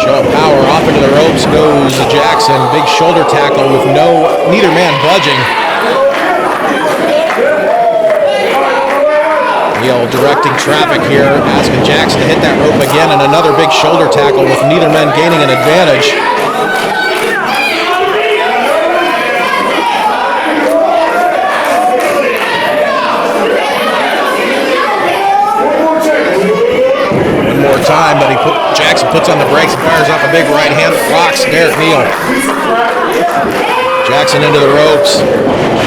Show of power, off into the ropes goes Jackson. Big shoulder tackle with neither man budging. Neal directing traffic here, asking Jackson to hit that rope again, and another big shoulder tackle with neither man gaining an advantage. One more time, but Jackson puts on the brakes and fires off a big right hand that rocks Derrick Neal. Jackson into the ropes,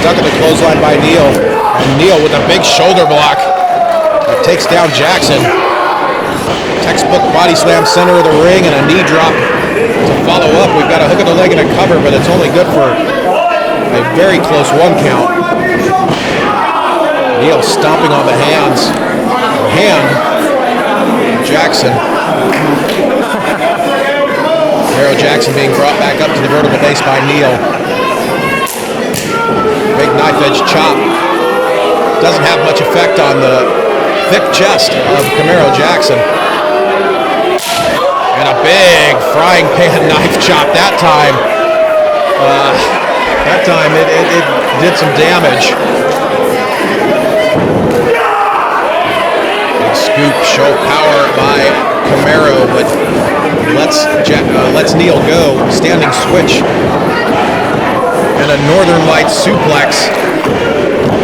stuck at the clothesline by Neal, and Neal with a big shoulder block. Takes down Jackson. Textbook body slam center of the ring and a knee drop to follow up. We've got a hook of the leg and a cover, but it's only good for a very close 1 count. Neal stomping on the hands. Hand. Jackson. Camaro Jackson being brought back up to the vertical base by Neal. Big knife edge chop. Doesn't have much effect on the thick chest of Camaro Jackson. And a big frying pan knife chop that time. It did some damage. Big scoop, show power by Camaro, but lets Neal go. Standing switch. And a Northern Lights suplex.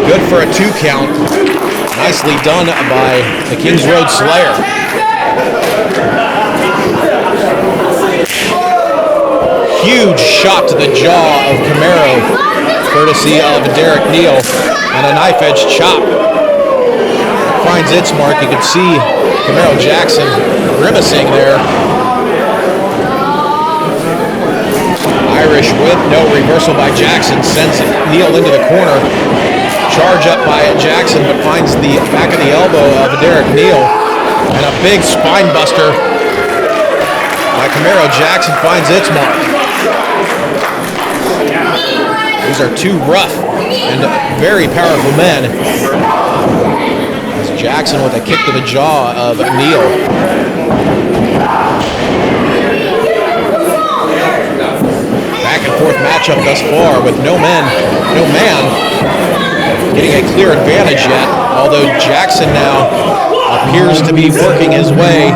Good for a 2 count. Nicely done by the Kings Road Slayer. huge shot to the jaw of Camaro, courtesy of Derrick Neal, and a knife edge chop. Finds its mark. You can see Camaro Jackson grimacing there. Irish whip, no reversal by Jackson, sends Neal into the corner. Charge up by Jackson, but finds the back of the elbow of Derrick Neal. And a big spine buster by Camaro Jackson finds its mark. These are two rough and very powerful men. As Jackson with a kick to the jaw of Neal. Back and forth matchup thus far with no man getting a clear advantage yet, although Jackson now appears to be working his way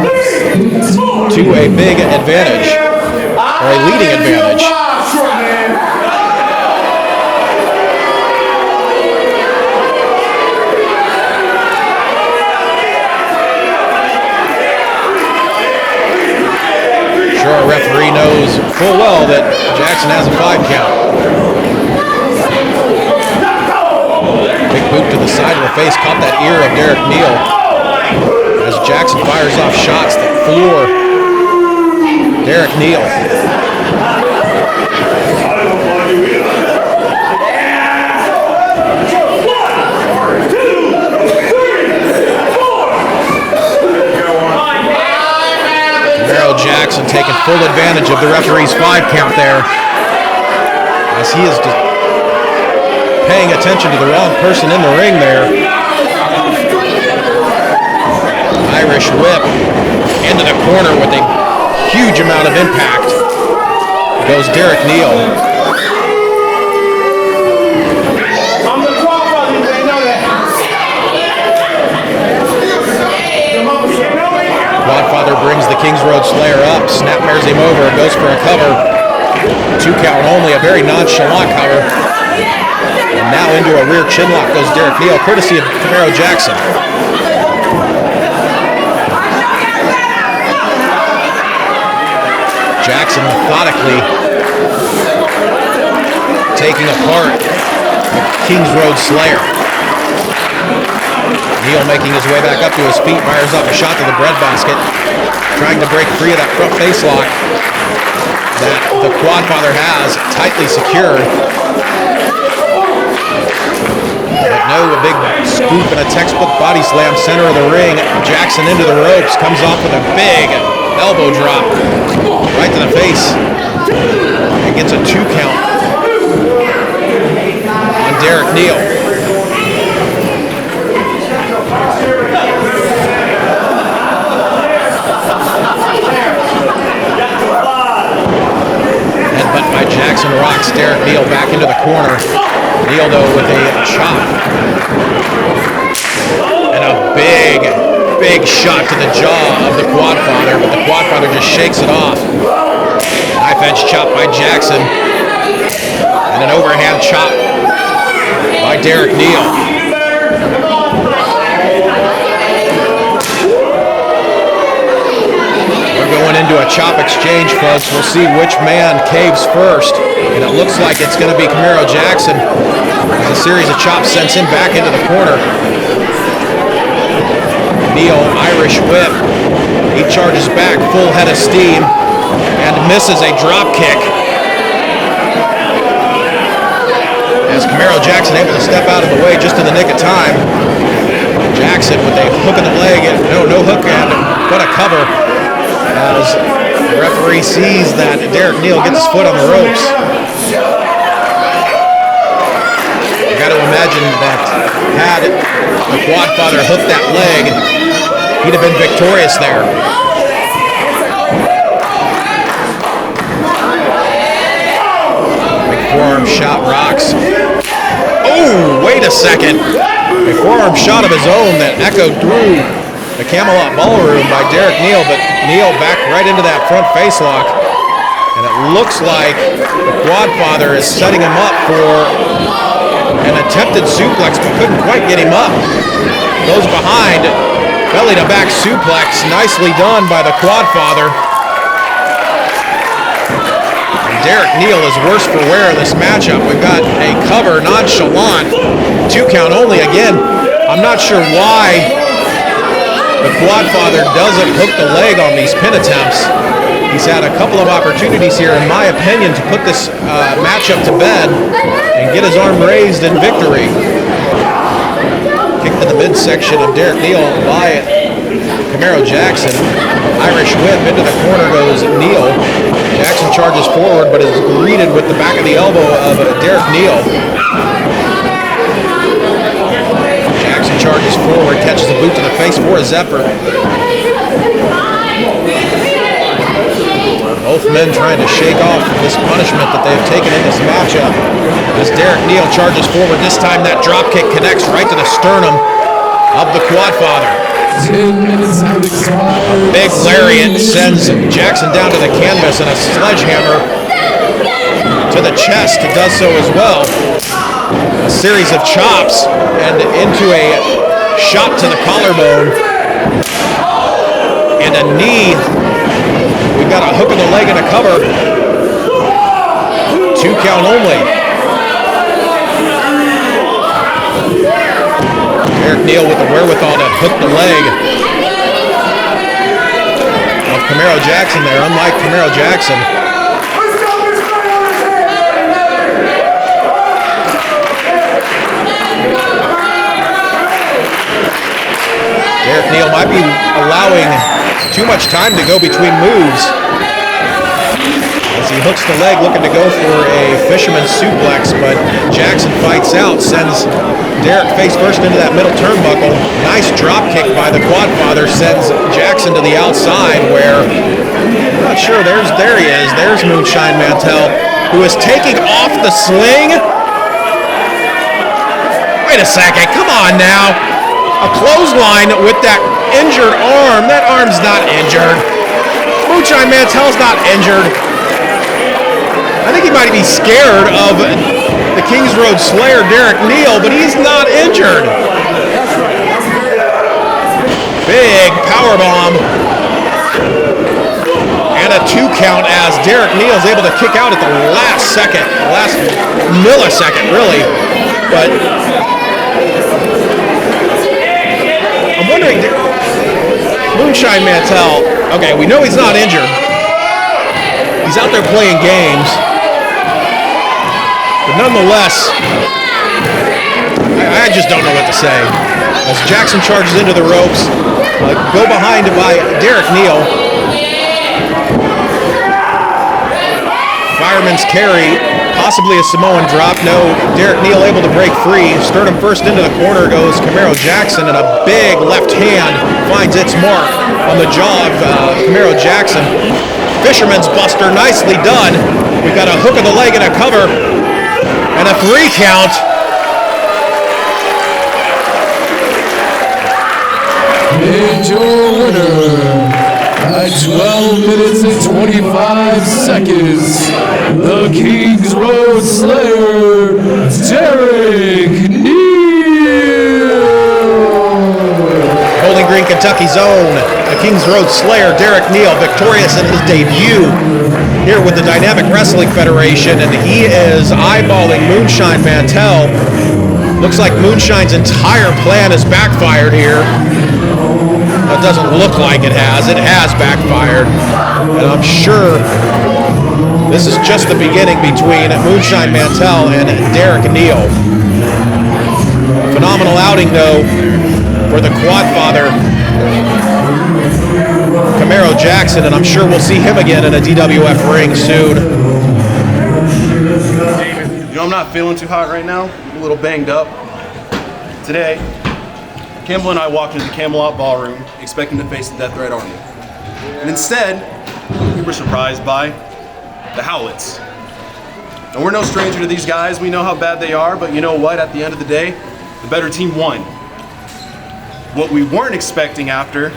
to a big advantage, or a leading advantage. Sure, our referee knows full well that Jackson has a 5 count. Big boot to the side of the face, caught that ear of Derrick Neal. As Jackson fires off shots that floor Derrick Neal. Jackson taking full advantage of the referee's 5 count there, as he is paying attention to the wrong person in the ring there. Irish whip into the corner with a huge amount of impact. Goes Derrick Neal. Quadfather brings the Kings Road Slayer up, snapmares him over, goes for a cover. 2 count only, a very nonchalant cover. And now into a rear chinlock goes Derrick Neal, courtesy of Camaro Jackson. Jackson methodically taking apart the Kings Road Slayer. Neal making his way back up to his feet, fires up a shot to the breadbasket, trying to break free of that front face lock that the Quadfather has tightly secured. But no, a big scoop and a textbook body slam center of the ring. Jackson into the ropes, comes off with a big elbow drop right to the face. And gets a 2 count on Derrick Neal. By Jackson rocks Derrick Neal back into the corner. Neal, though, with a chop. And a big shot to the jaw of the Quadfather, but the Quadfather just shakes it off. Knife edge chop by Jackson. And an overhand chop by Derrick Neal. Going into a chop exchange, folks. We'll see which man caves first, and it looks like it's going to be Camaro Jackson as a series of chops sends him back into the corner. Neal, Irish whip. He charges back, full head of steam, and misses a drop kick. As Camaro Jackson able to step out of the way just in the nick of time. Jackson with a hook in the leg, no hook and but a cover. As the referee sees that Derrick Neal gets his foot on the ropes. You got to imagine that had the Quadfather hooked that leg, he'd have been victorious there. Big forearm shot rocks. Oh, wait a second. A forearm shot of his own that echoed through the Camelot Ballroom by Derrick Neal, but Neal back right into that front face lock. And it looks like the Quadfather is setting him up for an attempted suplex, but couldn't quite get him up. Goes behind, belly to back suplex, nicely done by the Quadfather. Derrick Neal is worse for wear in this matchup. We've got a cover, nonchalant, 2 count only. Again, I'm not sure why the Quadfather doesn't hook the leg on these pin attempts. He's had a couple of opportunities here, in my opinion, to put this matchup to bed and get his arm raised in victory. Kick to the midsection of Derrick Neal, Wyatt, Camaro Jackson. Irish whip into the corner goes Neal. Jackson charges forward, but is greeted with the back of the elbow of Derrick Neal. Jackson charges forward, catches a boot to the face for a Zephyr. Both men trying to shake off this punishment that they've taken in this matchup. As Derrick Neal charges forward, this time that drop kick connects right to the sternum of the Quadfather. 10 minutes have expired. Big lariat sends Jackson down to the canvas, and a sledgehammer to the chest does so as well. A series of chops and into a shot to the collarbone. And a knee. We've got a hook in the leg and a cover. 2 count only. Derrick Neal with the wherewithal to hook the leg of Camaro Jackson there, unlike Camaro Jackson. Derrick Neal might be allowing too much time to go between moves as he hooks the leg looking to go for a fisherman suplex, but Jackson fights out, sends Derrick face first into that middle turnbuckle. Nice drop kick by the Quadfather sends Jackson to the outside where, I'm not sure, there he is. There's Moonshine Mantell, who is taking off the sling. Wait a second, come on now. A clothesline with that injured arm. That arm's not injured. Moonshine Mantell's not injured. I think he might be scared of the Kings Road Slayer, Derrick Neal, but he's not injured. Big powerbomb. And a 2 count as Derrick Neal is able to kick out at the last second, last millisecond, really. But I'm wondering, Moonshine Mantell, okay, we know he's not injured. He's out there playing games. But nonetheless, I just don't know what to say. As Jackson charges into the ropes, go behind by Derrick Neal. Fireman's carry, possibly a Samoan drop. No, Derrick Neal able to break free. Sternum first into the corner goes Camaro Jackson, and a big left hand finds its mark on the jaw of Camaro Jackson. Fisherman's buster, nicely done. We've got a hook of the leg and a cover, and a 3 count. And your winner, at 12 minutes and 25 seconds, the Kings Road Slayer, Derrick Neal. Bowling Green, Kentucky's own, the Kings Road Slayer, Derrick Neal, victorious in his debut here with the Dynamic Wrestling Federation, and he is eyeballing Moonshine Mantell. Looks like Moonshine's entire plan has backfired here. It doesn't look like it has. It has backfired. And I'm sure this is just the beginning between Moonshine Mantell and Derrick Neal. Phenomenal outing, though, for the Quadfather, Camaro Jackson, and I'm sure we'll see him again in a DWF ring soon. You know, I'm not feeling too hot right now. I'm a little banged up. Today, Campbell and I walked into the Camelot Ballroom expecting to face the Death Threat Army. And instead, we were surprised by the Howletts. And we're no stranger to these guys. We know how bad they are, but you know what? At the end of the day, the better team won. What we weren't expecting after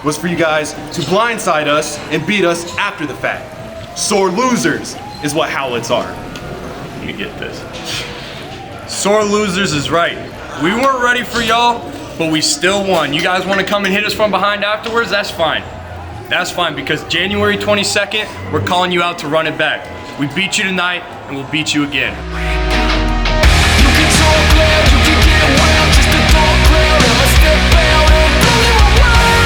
was for you guys to blindside us and beat us after the fact. Sore losers is what Halletts are. You get this. Sore losers is right. We weren't ready for y'all, but we still won. You guys want to come and hit us from behind afterwards? That's fine. That's fine, because January 22nd, we're calling you out to run it back. We beat you tonight, and we'll beat you again. You can talk loud, you can get wild, just a dark cloud. I'ma step out and blow you away.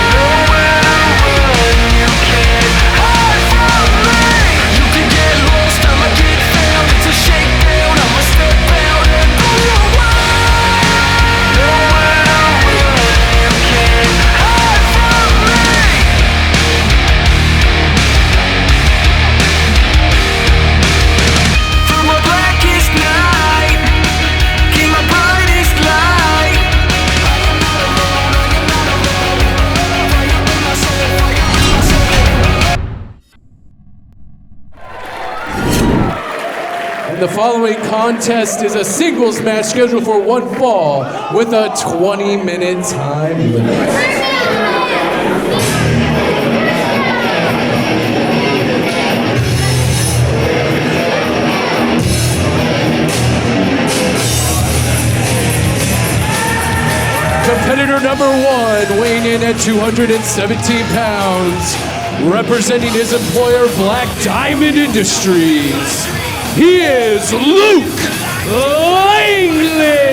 Nowhere to run, you can't hide from me. You can get lost, I'ma get found. It's a shakedown, I'ma step out and blow you away. Nowhere to run, you can't hide from me. Through my blackest night, keep my brightest light. I am not alone, I am not alone. Fire in my soul, fire in my soul. And the following contest is a singles match scheduled for one fall with a 20-minute time limit. Competitor number one, weighing in at 217 pounds, representing his employer Black Diamond Industries, he is Luke Langley!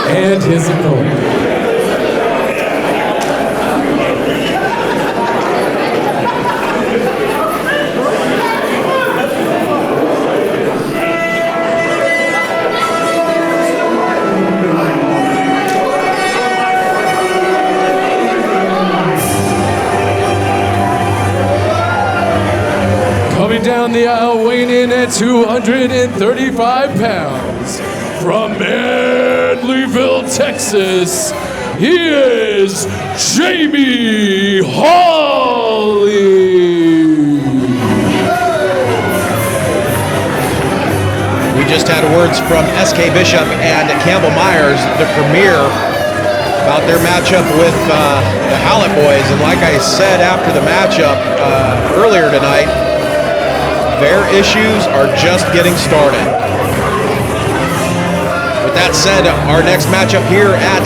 And his opponent. Coming down the aisle, weighing in at 235 pounds, from Manleyville, Texas, he is Jamie Holley. We just had words from SK Bishop and Campbell Myers, the premier, about their matchup with the Howlett boys. And like I said after the matchup earlier tonight, their issues are just getting started. With that said, our next matchup here at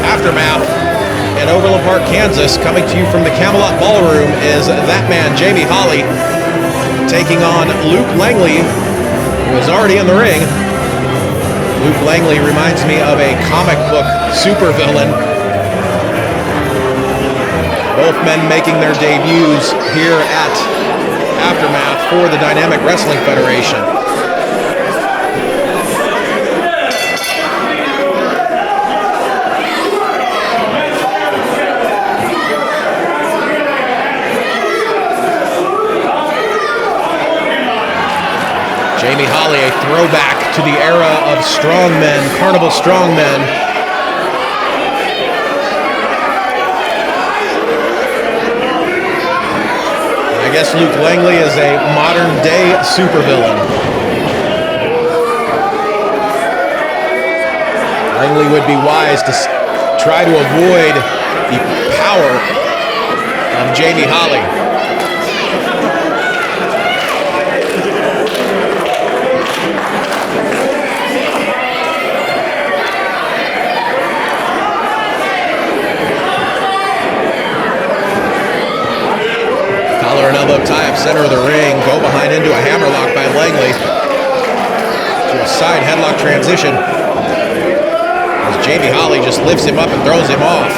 Aftermath in Overland Park, Kansas, coming to you from the Camelot Ballroom, is that man, Jamie Holley, taking on Luke Langley, who is already in the ring. Luke Langley reminds me of a comic book supervillain. Both men making their debuts here at Aftermath for the Dynamic Wrestling Federation. Jamie Holley, a throwback to the era of strongmen, carnival strongmen. I guess Luke Langley is a modern-day supervillain. Langley would be wise to try to avoid the power of Jamie Holley. An elbow tie up center of the ring, go behind into a hammerlock by Langley to a side headlock transition as Jamie Holley just lifts him up and throws him off.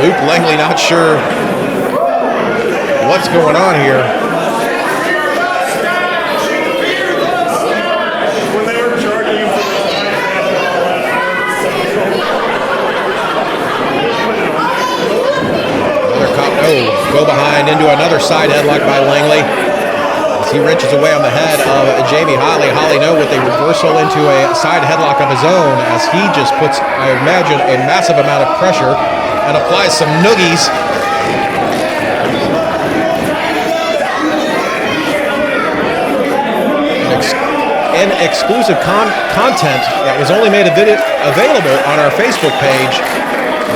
Luke Langley not sure what's going on here. Go behind into another side headlock by Langley. As he wrenches away on the head of Jamie Holley. Holley now with a reversal into a side headlock of his own as he just puts, I imagine, a massive amount of pressure and applies some noogies. And exclusive content that was only made available on our Facebook page.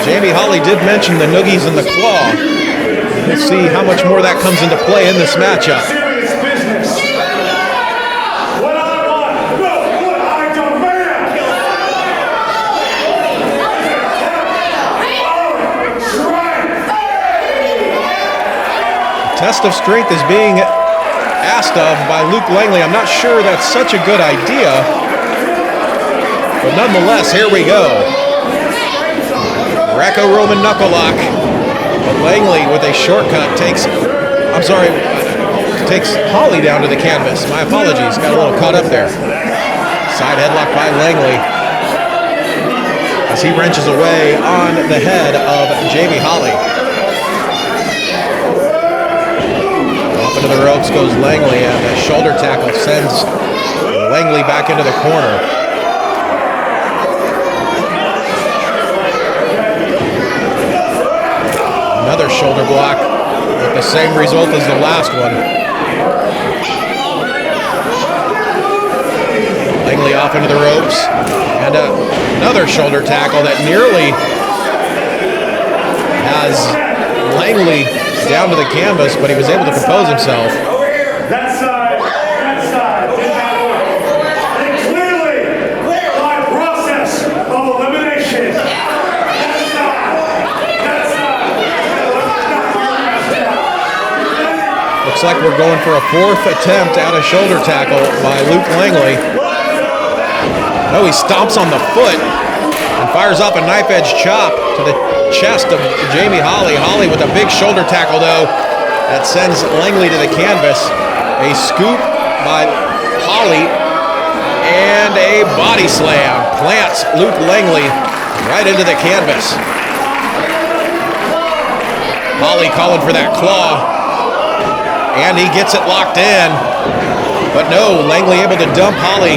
Jamie Holley did mention the noogies and the claw. We'll see how much more that comes into play in this matchup. Serious business. What I want, what I demand. Test of strength is being asked of by Luke Langley. I'm not sure that's such a good idea, but nonetheless, here we go. Greco-Roman knuckle lock. But Langley with a shortcut takes Holley down to the canvas. My apologies, got a little caught up there. Side headlock by Langley as he wrenches away on the head of Jamie Holley. Off into the ropes goes Langley, and a shoulder tackle sends Langley back into the corner. Another shoulder block with the same result as the last one. Langley off into the ropes, and another shoulder tackle that nearly has Langley down to the canvas, but he was able to compose himself. That side. And clearly, by process of elimination. Looks like we're going for a fourth attempt at a shoulder tackle by Luke Langley. No, he stomps on the foot and fires off a knife edge chop to the chest of Jamie Holley. Holley with a big shoulder tackle, though, that sends Langley to the canvas. A scoop by Holley and a body slam plants Luke Langley right into the canvas. Holley calling for that claw, and he gets it locked in. But no, Langley able to dump Holley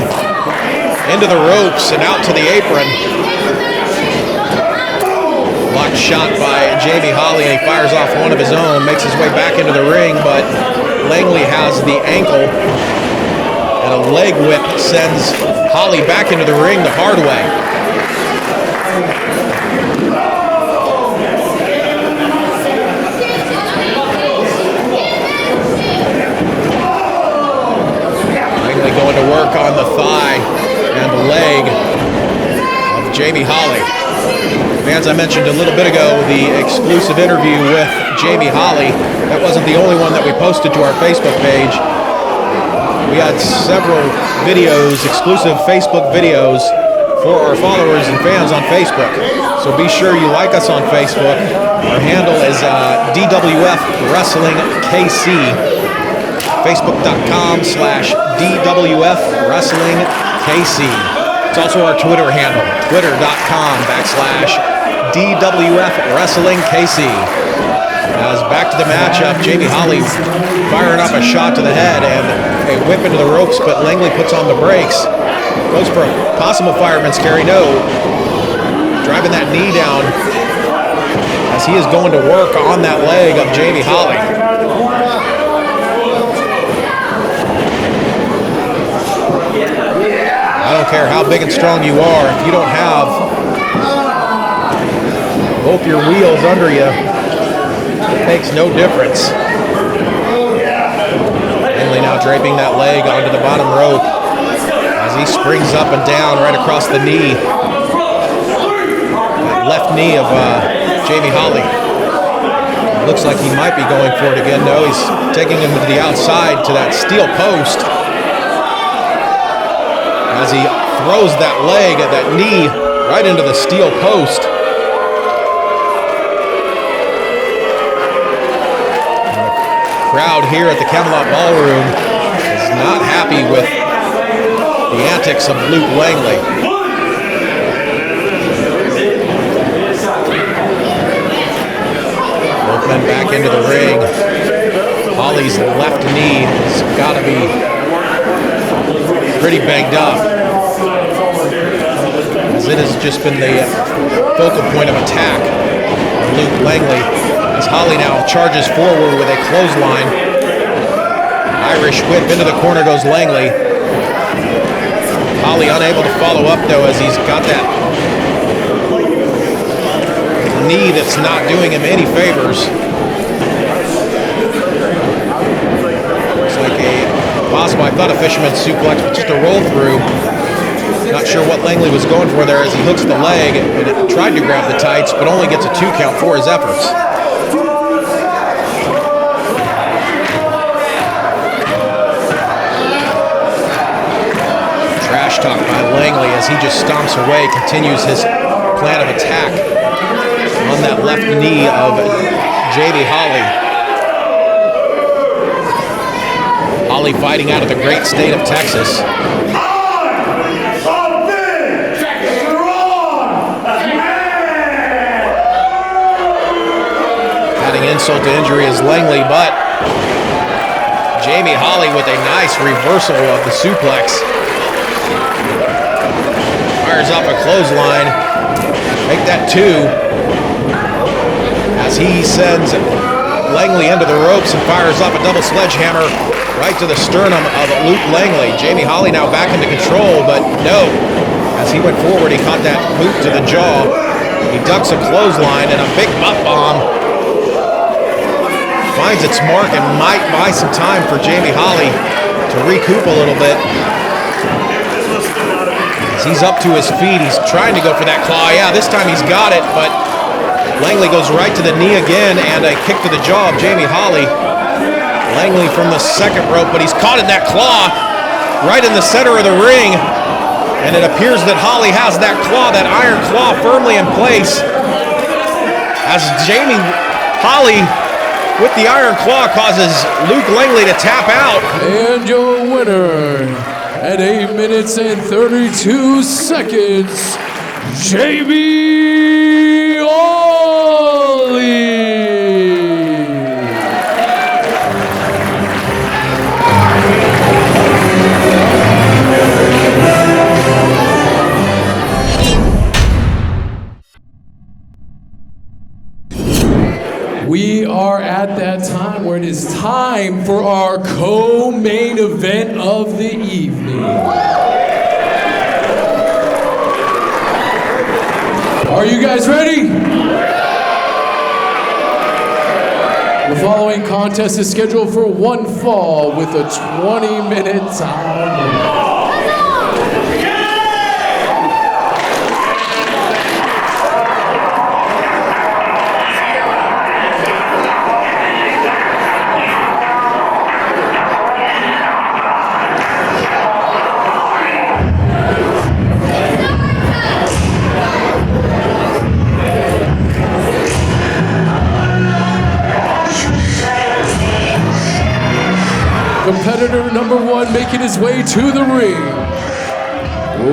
into the ropes and out to the apron. Blocked shot by Jamie Holley, and he fires off one of his own, makes his way back into the ring, but Langley has the ankle, and a leg whip sends Holley back into the ring the hard way. Langley going to work on the thigh and the leg of Jamie Holley. Fans, I mentioned a little bit ago the exclusive interview with Jamie Holley. That wasn't the only one that we posted to our Facebook page. We had several videos, exclusive Facebook videos for our followers and fans on Facebook. So be sure you like us on Facebook. Our handle is DWF Wrestling KC. Facebook.com/DWF Wrestling KC. It's also our Twitter handle, Twitter.com/DWF Wrestling KC. As back to the matchup, Jamie Holley firing off a shot to the head and a whip into the ropes, but Langley puts on the brakes. Goes for a possible fireman's carry, no. Driving that knee down as he is going to work on that leg of Jamie Holley. I don't care how big and strong you are, if you don't have both your wheels under you, it makes no difference. Langley now draping that leg onto the bottom rope as he springs up and down right across the knee. That left knee of Jamie Holley. It looks like he might be going for it again. No, he's taking him to the outside to that steel post. As he throws that leg, that knee, right into the steel post. And the crowd here at the Camelot Ballroom is not happy with the antics of Luke Langley. Both men back into the ring. Holley's left knee has got got to be pretty banged up, as it has just been the focal point of attack of Luke Langley, as Holley now charges forward with a clothesline. Irish whip into the corner goes Langley. Holley unable to follow up though, as he's got that knee that's not doing him any favors. Looks like a possible, I thought a fisherman's suplex, but just a roll through. Not sure what Langley was going for there as he hooks the leg and tried to grab the tights, but only gets a 2 count for his efforts. Trash talk by Langley as he just stomps away, continues his plan of attack on that left knee of J.B. Holley. Holley fighting out of the great state of Texas. Adding insult to injury is Langley, but J.B. Holley with a nice reversal of the suplex. Fires up a clothesline. Make that 2. As he sends Langley into the ropes and fires up a double sledgehammer right to the sternum of Luke Langley. J.B. Holley now back into control, but no. As he went forward, he caught that boot to the jaw. He ducks a clothesline and a big butt bomb. Finds its mark and might buy some time for J.B. Holley to recoup a little bit. As he's up to his feet, he's trying to go for that claw. Yeah, this time he's got it, but Langley goes right to the knee again and a kick to the jaw of J.B. Holley. Langley from the second rope, but he's caught in that claw right in the center of the ring. And it appears that Holley has that claw, that iron claw, firmly in place. As J.B. Holley with the iron claw causes Luke Langley to tap out. And your winner at 8 minutes and 32 seconds, J.B. Holley. We are at that time where it is time for our co-main event of the evening. Are you guys ready? The following contest is scheduled for one fall with a 20-minute time limit. Competitor number 1 making his way to the ring.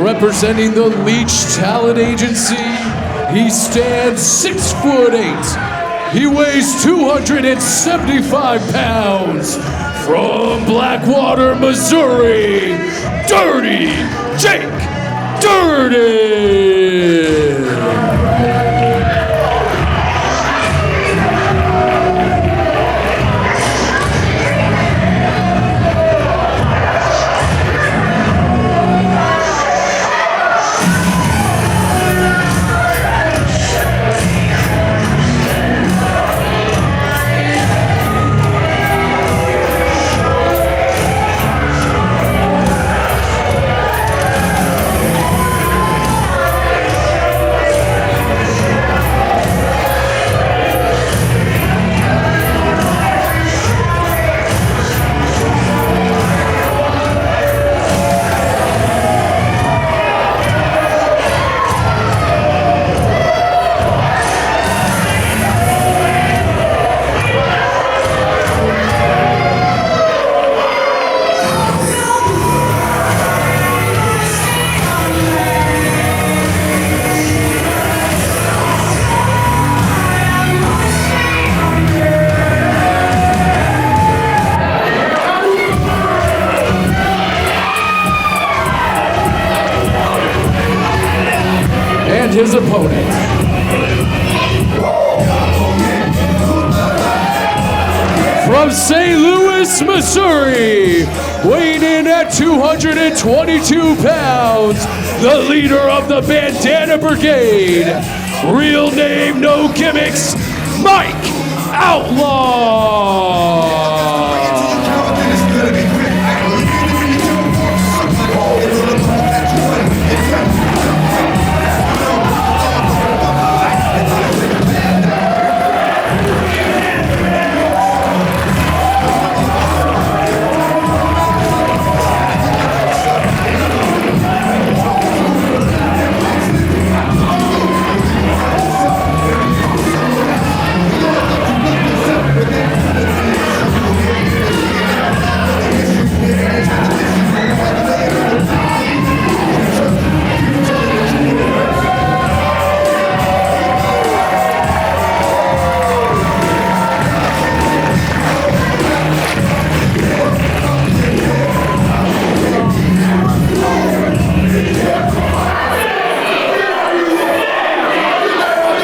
Representing the Leech Talent Agency, he stands 6'8". He weighs 275 pounds. From Blackwater, Missouri, Dirty Jake Dirden. his opponent. From St. Louis, Missouri, weighing in at 222 pounds, the leader of the Bandana Brigade, real name, no gimmicks, Mike Outlaw.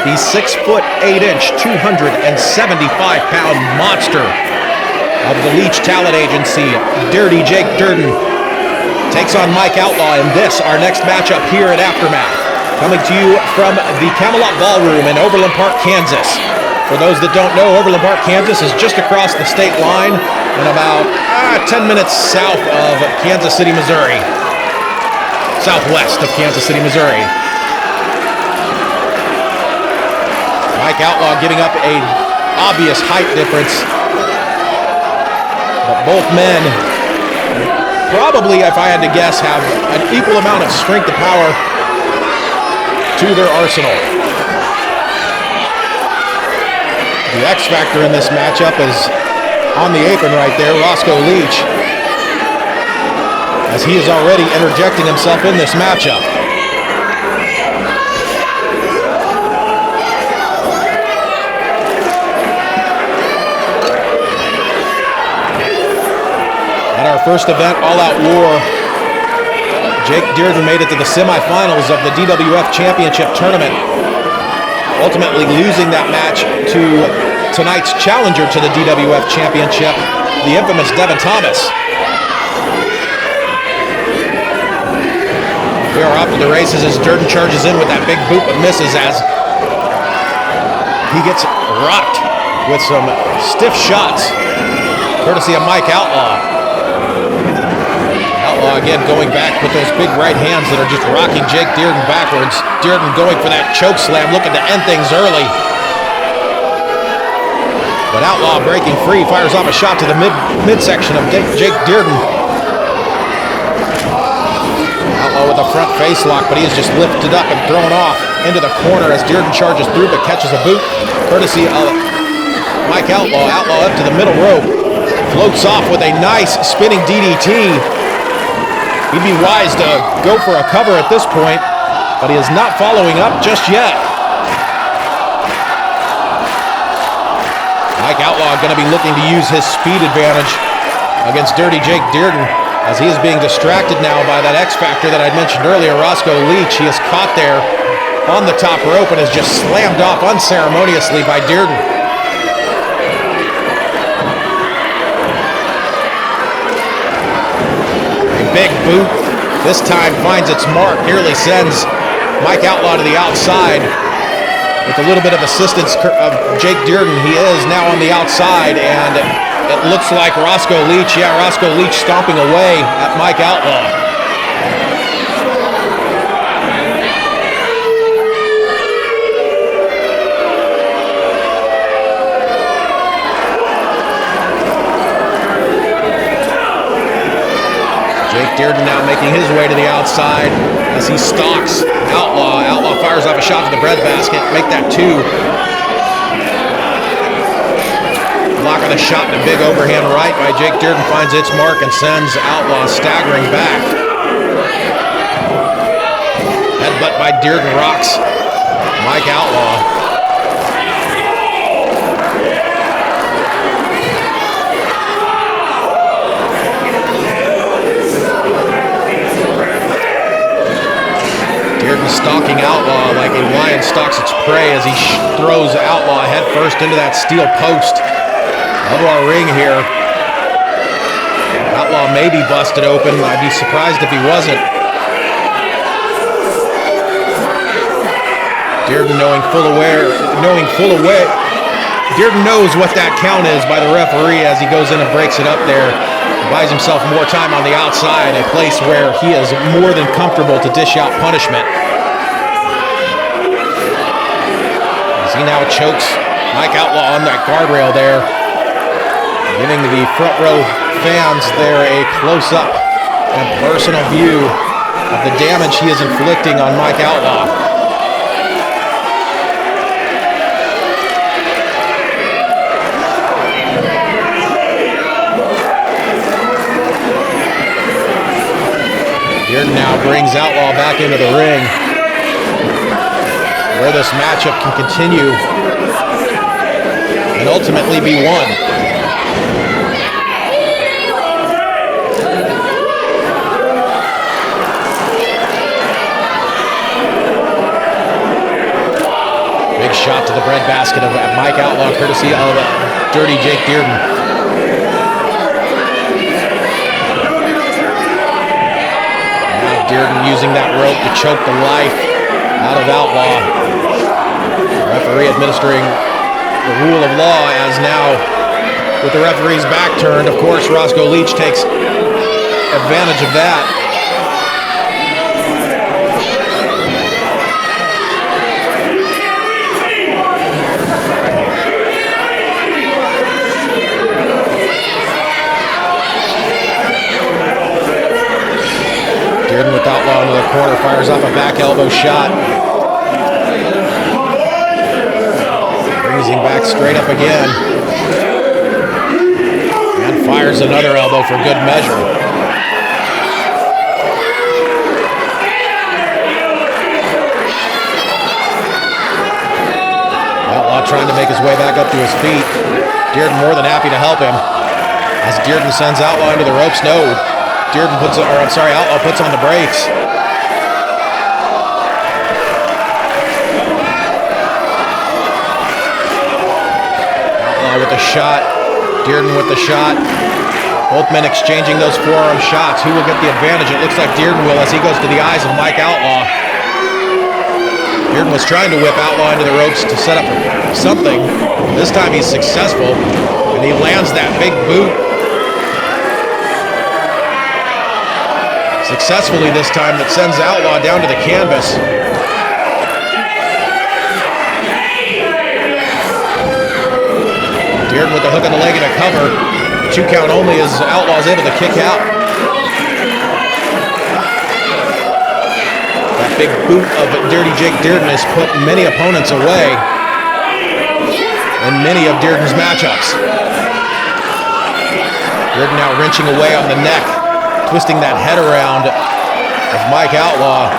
The 6'8", 275-pound monster of the Leech talent agency, DirDEY Jake Dirden, takes on Mike Outlaw in this, our next matchup here at Aftermath. Coming to you from the Camelot Ballroom in Overland Park, Kansas. For those that don't know, Overland Park, Kansas is just across the state line and about 10 minutes south of Kansas City, Missouri. Southwest of Kansas City, Missouri. Mike Outlaw giving up a obvious height difference. But both men, probably, if I had to guess, have an equal amount of strength and power to their arsenal. The X factor in this matchup is on the apron right there, Roscoe Leach, as he is already interjecting himself in this matchup. At our first event, All Out War, Jake Dirden made it to the semifinals of the DWF Championship tournament, ultimately losing that match to tonight's challenger to the DWF Championship, the infamous Devin Thomas. We are off to the races as Dirden charges in with that big boot but misses as he gets rocked with some stiff shots, courtesy of Mike Outlaw. Outlaw again going back with those big right hands that are just rocking Jake Dirden backwards. Dirden going for that choke slam, looking to end things early. But Outlaw breaking free, fires off a shot to the midsection of Jake Dirden. Outlaw with a front face lock, but he is just lifted up and thrown off into the corner as Dirden charges through but catches a boot, courtesy of Mike Outlaw. Outlaw up to the middle rope, floats off with a nice spinning DDT. He'd be wise to go for a cover at this point, but he is not following up just yet. Mike Outlaw going to be looking to use his speed advantage against DirDEY Jake Dirden, as he is being distracted now by that X Factor that I mentioned earlier, Roscoe Leach. He is caught there on the top rope and is just slammed off unceremoniously by Dirden. Big boot, this time finds its mark, nearly sends Mike Outlaw to the outside. With a little bit of assistance of Jake Dirden, he is now on the outside, and it looks like Roscoe Leach, Roscoe Leach stomping away at Mike Outlaw. Jake Dirden now making his way to the outside as he stalks Outlaw. Outlaw fires off a shot to the breadbasket, make that two. Blocking a shot and a big overhand right by Jake Dirden finds its mark and sends Outlaw staggering back. Headbutt by Dirden rocks Mike Outlaw. Dirden stalking Outlaw like a lion stalks its prey as he throws Outlaw head first into that steel post of our ring here. Outlaw may be busted open. I'd be surprised if he wasn't. Dirden Dirden knows what that count is by the referee as he goes in and breaks it up there. Buys himself more time on the outside, a place where he is more than comfortable to dish out punishment. As he now chokes Mike Outlaw on that guardrail there, giving the front row fans there a close-up and personal view of the damage he is inflicting on Mike Outlaw. Dirden now brings Outlaw back into the ring, where this matchup can continue and ultimately be won. Big shot to the breadbasket of Mike Outlaw, courtesy of Dirty Jake Dirden. Dirden using that rope to choke the life out of Outlaw. The referee administering the rule of law as now, with the referee's back turned, of course, Roscoe Leach takes advantage of that. Dirden with Outlaw into the corner, fires off a back elbow shot. Brings him back straight up again. And fires another elbow for good measure. Outlaw trying to make his way back up to his feet. Dirden more than happy to help him. As Dirden sends Outlaw into the ropes, no. Outlaw puts on the brakes. Outlaw with the shot. Dirden with the shot. Both men exchanging those forearm shots. Who will get the advantage? It looks like Dirden will as he goes to the eyes of Mike Outlaw. Dirden was trying to whip Outlaw into the ropes to set up something. This time he's successful, and he lands that big boot. Successfully this time, that sends Outlaw down to the canvas. Dirden with the hook on the leg and a cover. 2 count only as Outlaw's able to kick out. That big boot of Dirty Jake Dirden has put many opponents away in many of Dirden's matchups. Dirden now wrenching away on the neck, twisting that head around of Mike Outlaw.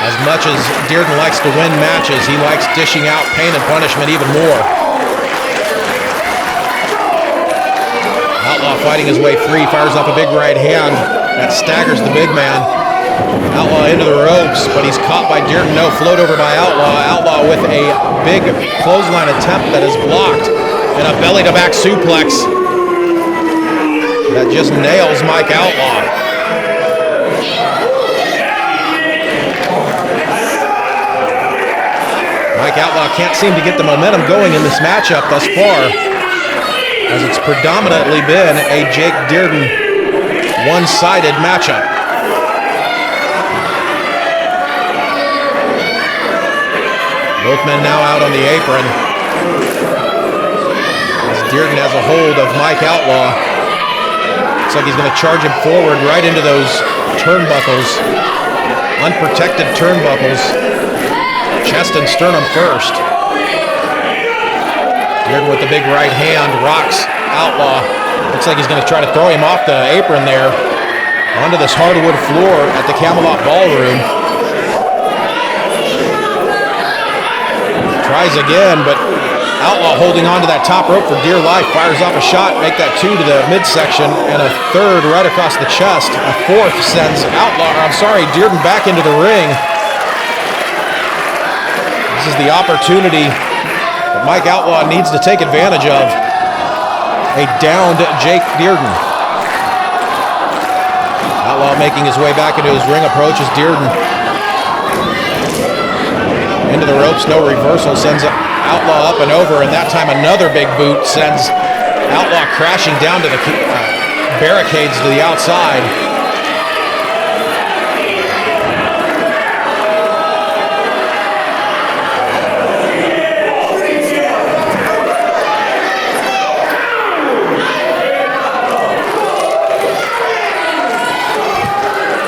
As much as Dirden likes to win matches, he likes dishing out pain and punishment even more. Outlaw fighting his way free, fires off a big right hand that staggers the big man. Outlaw into the ropes, but he's caught by Dirden. No, float over by Outlaw. Outlaw with a big clothesline attempt that is blocked, and a belly-to-back suplex that just nails Mike Outlaw. Mike Outlaw can't seem to get the momentum going in this matchup thus far, as it's predominantly been a Jake Dirden one-sided matchup. Both men now out on the apron. As Dirden has a hold of Mike Outlaw. Looks like he's going to charge him forward right into those turnbuckles. Unprotected turnbuckles. Chest and sternum first. Dirden with the big right hand rocks Outlaw. Looks like he's going to try to throw him off the apron there onto this hardwood floor at the Camelot Ballroom. Tries again, but Outlaw holding on to that top rope for dear life, fires off a shot, make that 2 to the midsection, and a 3rd right across the chest. A 4th sends Dirden back into the ring. This is the opportunity that Mike Outlaw needs to take advantage of. A downed Jake Dirden. Outlaw making his way back into his ring, approaches Dirden. Into the ropes, no reversal, sends Outlaw up and over, and that time another big boot sends Outlaw crashing down to the barricades to the outside.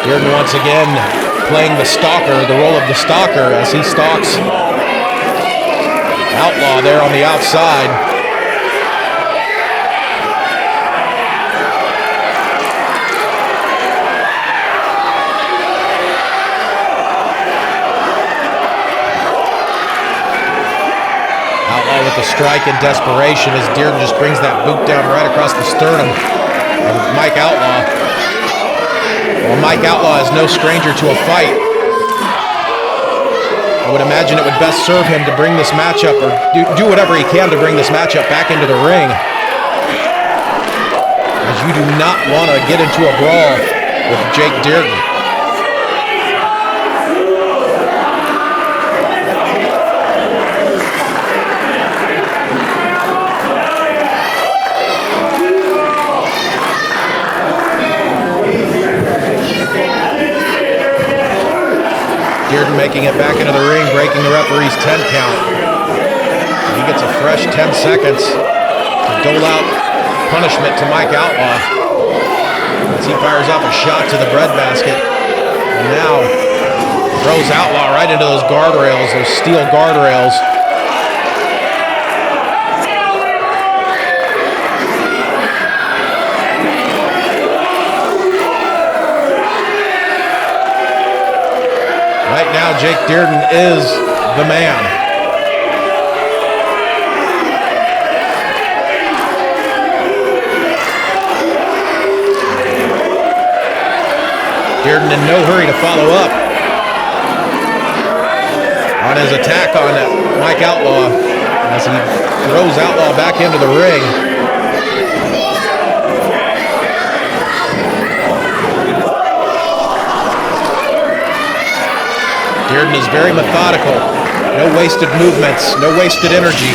Dirden once again playing the stalker, the role of the stalker as he stalks Outlaw there on the outside. Outlaw with the strike in desperation as Dirden just brings that boot down right across the sternum of Mike Outlaw. Well, Mike Outlaw is no stranger to a fight. I would imagine it would best serve him to bring this matchup, or do whatever he can to bring this matchup back into the ring. As you do not want to get into a brawl with Jake Dirden. Dirden making it back into the ring, breaking the referee's 10 count. He gets a fresh 10 seconds to dole out punishment to Mike Outlaw as he fires off a shot to the breadbasket. And now throws Outlaw right into those guardrails, those steel guardrails. Right now, Jake Dirden is the man. Dirden in no hurry to follow up on his attack on Mike Outlaw as he throws Outlaw back into the ring. Dirden is very methodical. No wasted movements, no wasted energy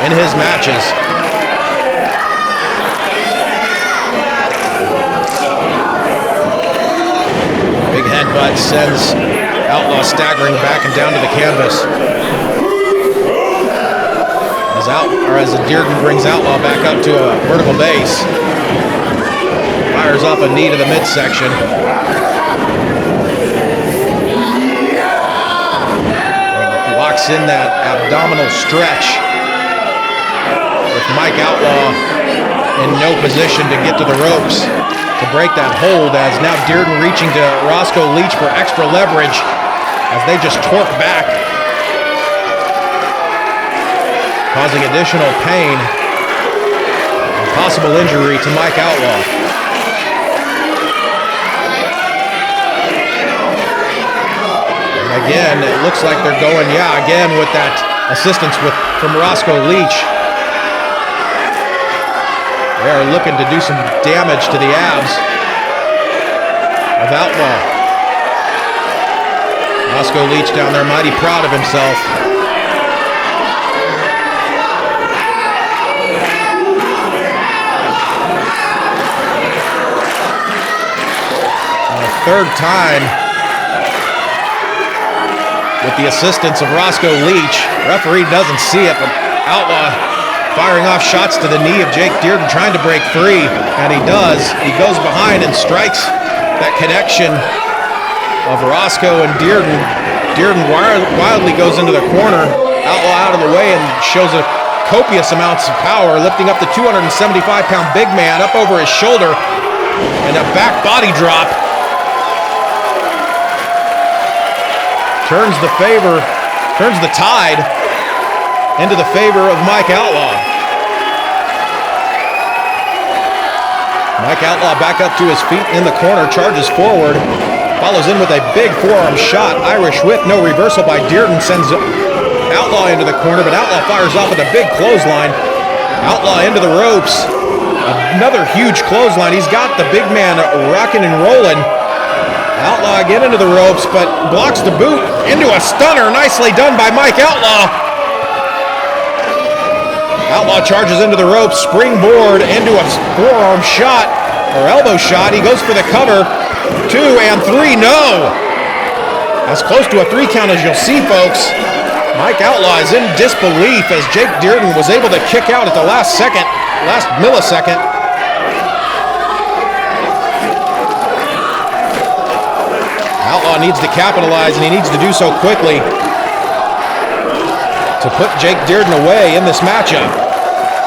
in his matches. Big headbutt sends Outlaw staggering back and down to the canvas. As Dirden brings Outlaw back up to a vertical base. Fires off a knee to the midsection. Locks in that abdominal stretch with Mike Outlaw in no position to get to the ropes to break that hold, as now Dirden reaching to Roscoe Leach for extra leverage as they just torque back, causing additional pain and possible injury to Mike Outlaw. Again, it looks like they're going, again with that assistance from Roscoe Leach. They are looking to do some damage to the abs of Outlaw. Roscoe Leach down there mighty proud of himself. And a third time with the assistance of Roscoe Leach. Referee doesn't see it, but Outlaw firing off shots to the knee of Jake Dirden, trying to break free, and he does. He goes behind and strikes that connection of Roscoe and Dirden. Dirden wildly goes into the corner, Outlaw out of the way, and shows a copious amounts of power, lifting up the 275-pound big man up over his shoulder, and a back body drop. Turns turns the tide into the favor of Mike Outlaw. Mike Outlaw back up to his feet in the corner, charges forward, follows in with a big forearm shot. Irish whip, no reversal by Dirden, sends Outlaw into the corner, but Outlaw fires off with a big clothesline. Outlaw into the ropes. Another huge clothesline. He's got the big man rocking and rolling. Outlaw again into the ropes, but blocks the boot into a stunner. Nicely done by Mike Outlaw. Outlaw charges into the ropes, springboard into a forearm shot, or elbow shot. He goes for the cover. 2 and 3, no. As close to a 3 count as you'll see, folks. Mike Outlaw is in disbelief as Jake Dirden was able to kick out at the last millisecond. Outlaw needs to capitalize, and he needs to do so quickly to put Jake Dirden away in this matchup.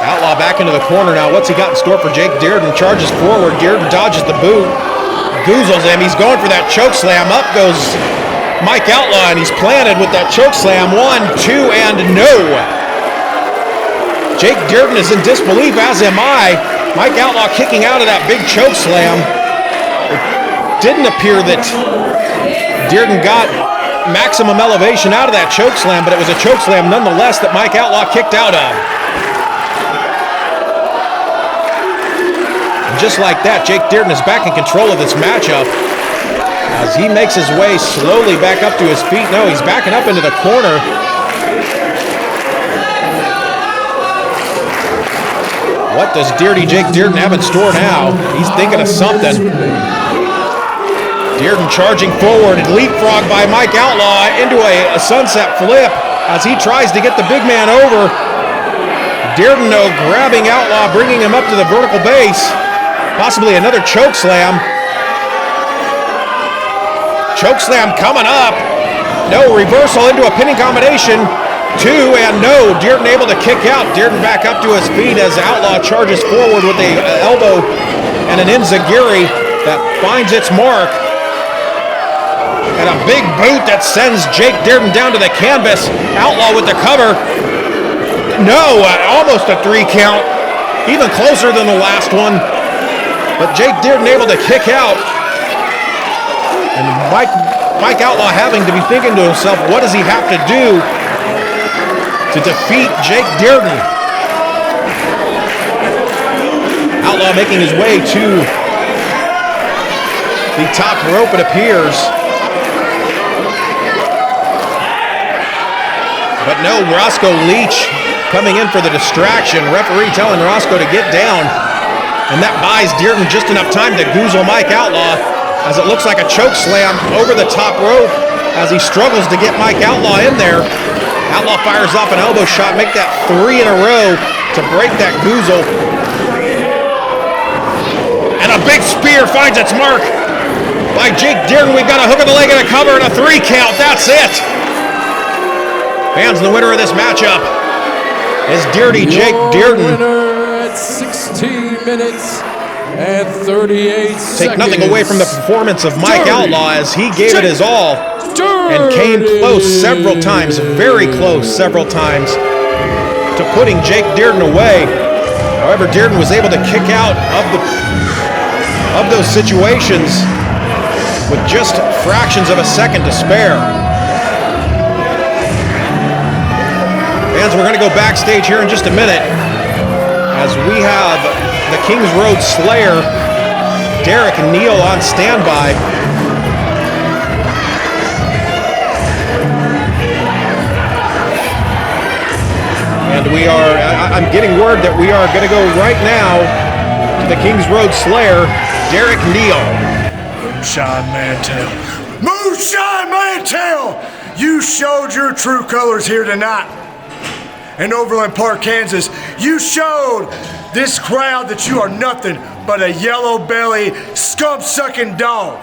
Outlaw back into the corner now. What's he got in store for Jake Dirden? Charges forward. Dirden dodges the boot. Goozles him. He's going for that choke slam. Up goes Mike Outlaw, and he's planted with that choke slam. 1, 2, and no. Jake Dirden is in disbelief, as am I. Mike Outlaw kicking out of that big choke slam. It didn't appear that Dirden got maximum elevation out of that choke slam, but it was a choke slam nonetheless that Mike Outlaw kicked out of. And just like that, Jake Dirden is back in control of this matchup as he makes his way slowly back up to his feet. No, he's backing up into the corner. What does Dirty Jake Dirden have in store now? He's thinking of something. Dirden charging forward and leapfrog by Mike Outlaw into a sunset flip as he tries to get the big man over. Dirden, though, grabbing Outlaw, bringing him up to the vertical base. Possibly another choke slam. Choke slam coming up. No, reversal into a pinning combination. 2 and no. Dirden able to kick out. Dirden back up to his feet as Outlaw charges forward with an elbow and an enziguri that finds its mark. And a big boot that sends Jake Dirden down to the canvas. Outlaw with the cover. No, almost a 3 count. Even closer than the last one. But Jake Dirden able to kick out. And Mike Outlaw having to be thinking to himself, what does he have to do to defeat Jake Dirden? Outlaw making his way to the top rope, it appears. But no, Roscoe Leach coming in for the distraction. Referee telling Roscoe to get down. And that buys Dirden just enough time to goozle Mike Outlaw as it looks like a choke slam over the top rope as he struggles to get Mike Outlaw in there. Outlaw fires off an elbow shot, make that 3 in a row to break that goozle. And a big spear finds its mark by Jake Dirden. We've got a hook of the leg and a cover and a 3 count. That's it. Fans, the winner of this matchup is Dirty Jake Dirden. Winner at 16 minutes and 38 seconds. Take nothing away from the performance of Mike Outlaw as he gave it his all and came close several times, very close several times to putting Jake Dirden away. However, Dirden was able to kick out of those situations with just fractions of a second to spare. Fans, we're going to go backstage here in just a minute as we have the Kings Road Slayer, Derrick Neal, on standby. And we are, I'm getting word that we are going to go right now to the Kings Road Slayer, Derrick Neal. Moonshine Mantell. Moonshine Mantell! You showed your true colors here tonight in Overland Park, Kansas. You showed this crowd that you are nothing but a yellow belly, scum-sucking dog.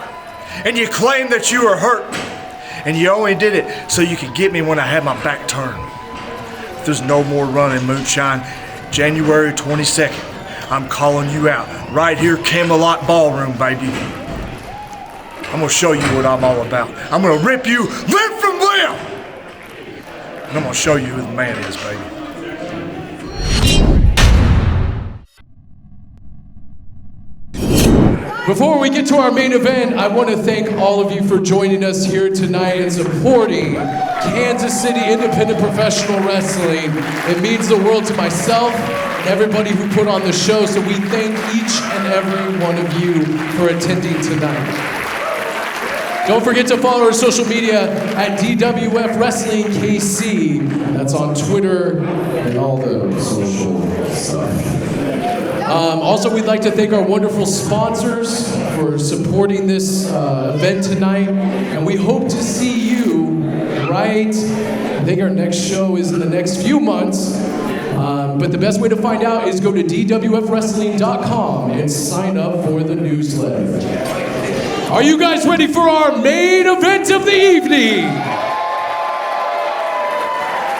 And you claim that you were hurt. And you only did it so you could get me when I had my back turned. If there's no more running, Moonshine, January 22nd, I'm calling you out right here, Camelot Ballroom, baby. I'm gonna show you what I'm all about. I'm gonna rip you limb from limb. and I'm gonna show you who the man is, baby. Before we get to our main event, I want to thank all of you for joining us here tonight and supporting Kansas City Independent Professional Wrestling. It means the world to myself and everybody who put on the show, so we thank each and every one of you for attending tonight. Don't forget to follow our social media at DWF Wrestling KC. That's on Twitter and all the social stuff. Also, we'd like to thank our wonderful sponsors for supporting this event tonight, and we hope to see you I think our next show is in the next few months, but the best way to find out is go to DWFWrestling.com and sign up for the newsletter. Are you guys ready for our main event of the evening?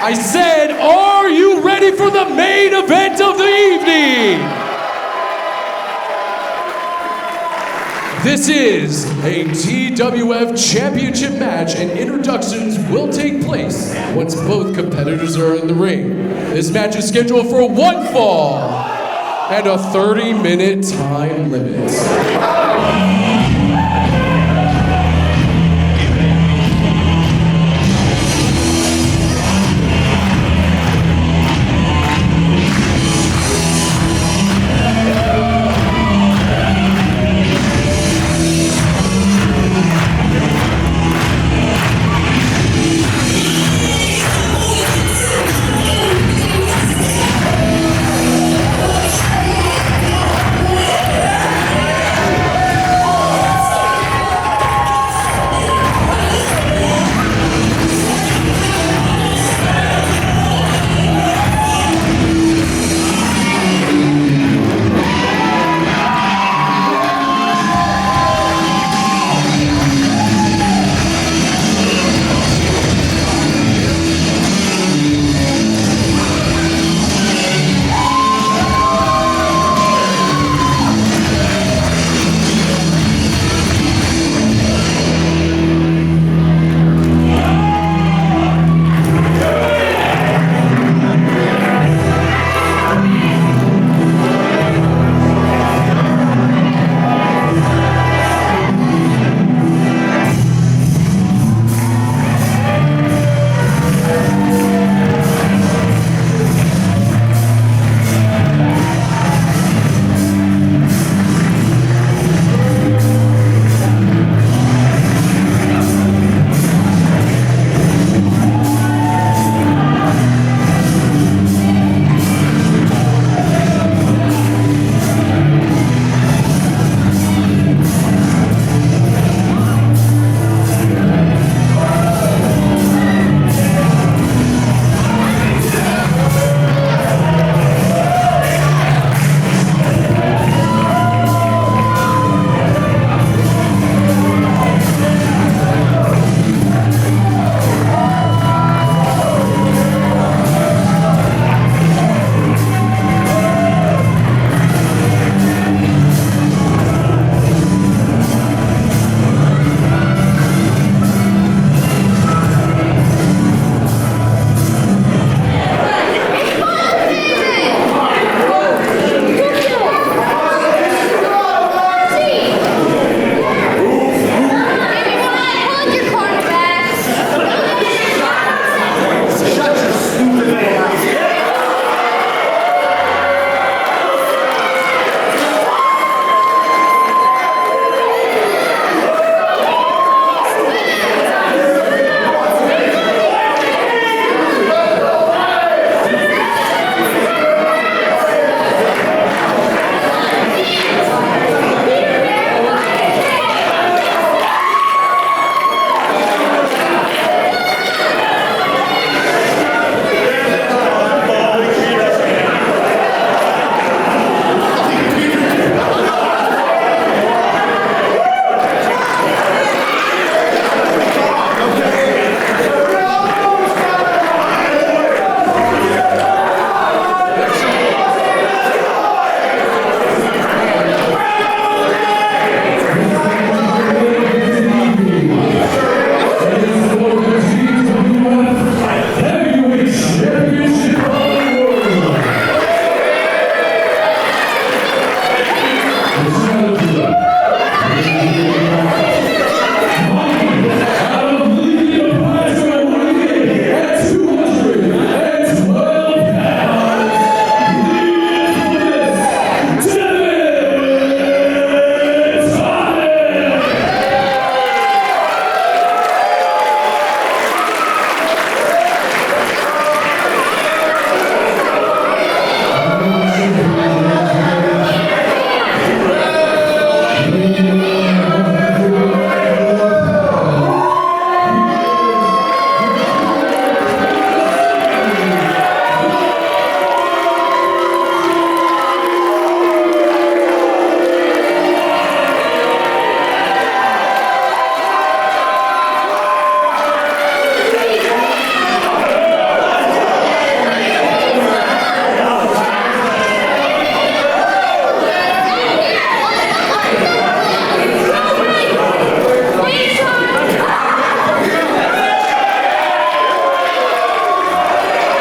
I said, are you ready for the main event of the evening? This is a DWF Championship match, and introductions will take place once both competitors are in the ring. This match is scheduled for one fall and a 30-minute time limit.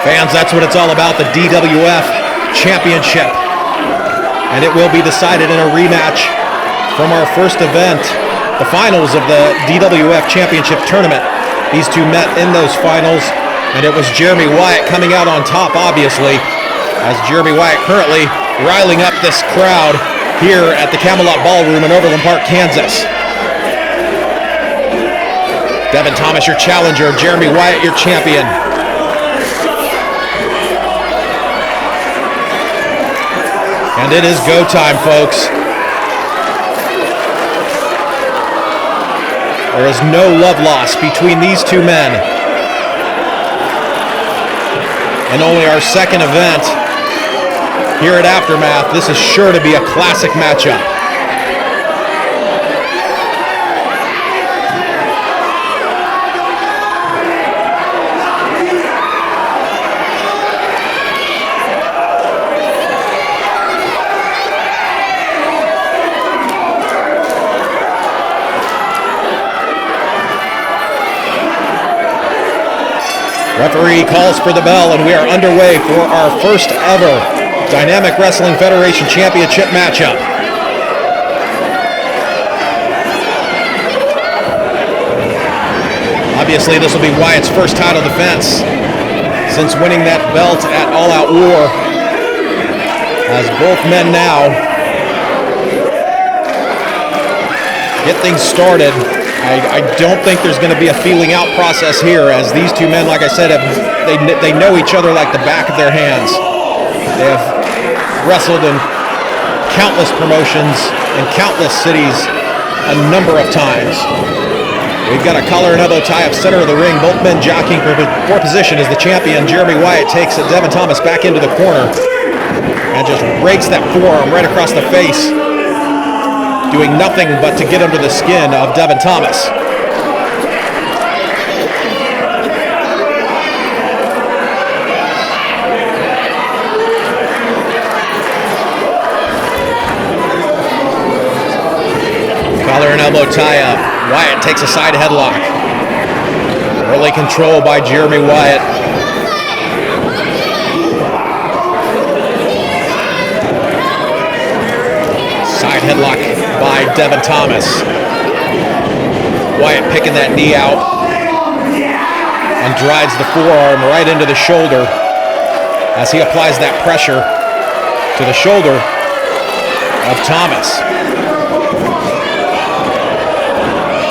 Fans, that's what it's all about, the DWF Championship. And it will be decided in a rematch from our first event, the finals of the DWF Championship tournament. These two met in those finals, and it was Jeremy Wyatt coming out on top, obviously, as Jeremy Wyatt currently riling up this crowd here at the Camelot Ballroom in Overland Park, Kansas. Devin Thomas, your challenger. Jeremy Wyatt, your champion. And it is go time, folks. There is no love lost between these two men. And only our second event here at Aftermath. This is sure to be a classic matchup. Referee calls for the bell, and we are underway for our first ever Dynamic Wrestling Federation Championship matchup. Obviously, this will be Wyatt's first title defense since winning that belt at All Out War. As both men now get things started. I don't think there's going to be a feeling out process here, as these two men, like I said, they know each other like the back of their hands. They have wrestled in countless promotions in countless cities a number of times. We've got a collar and elbow tie up center of the ring, both men jockeying for position as the champion. Jeremy Wyatt takes Devin Thomas back into the corner and just rakes that forearm right across the face, doing nothing but to get under the skin of Devin Thomas. Collar and elbow tie-up. Wyatt takes a side headlock. Early control by Jeremy Wyatt. Side headlock by Devin Thomas. Wyatt picking that knee out and drives the forearm right into the shoulder as he applies that pressure to the shoulder of Thomas.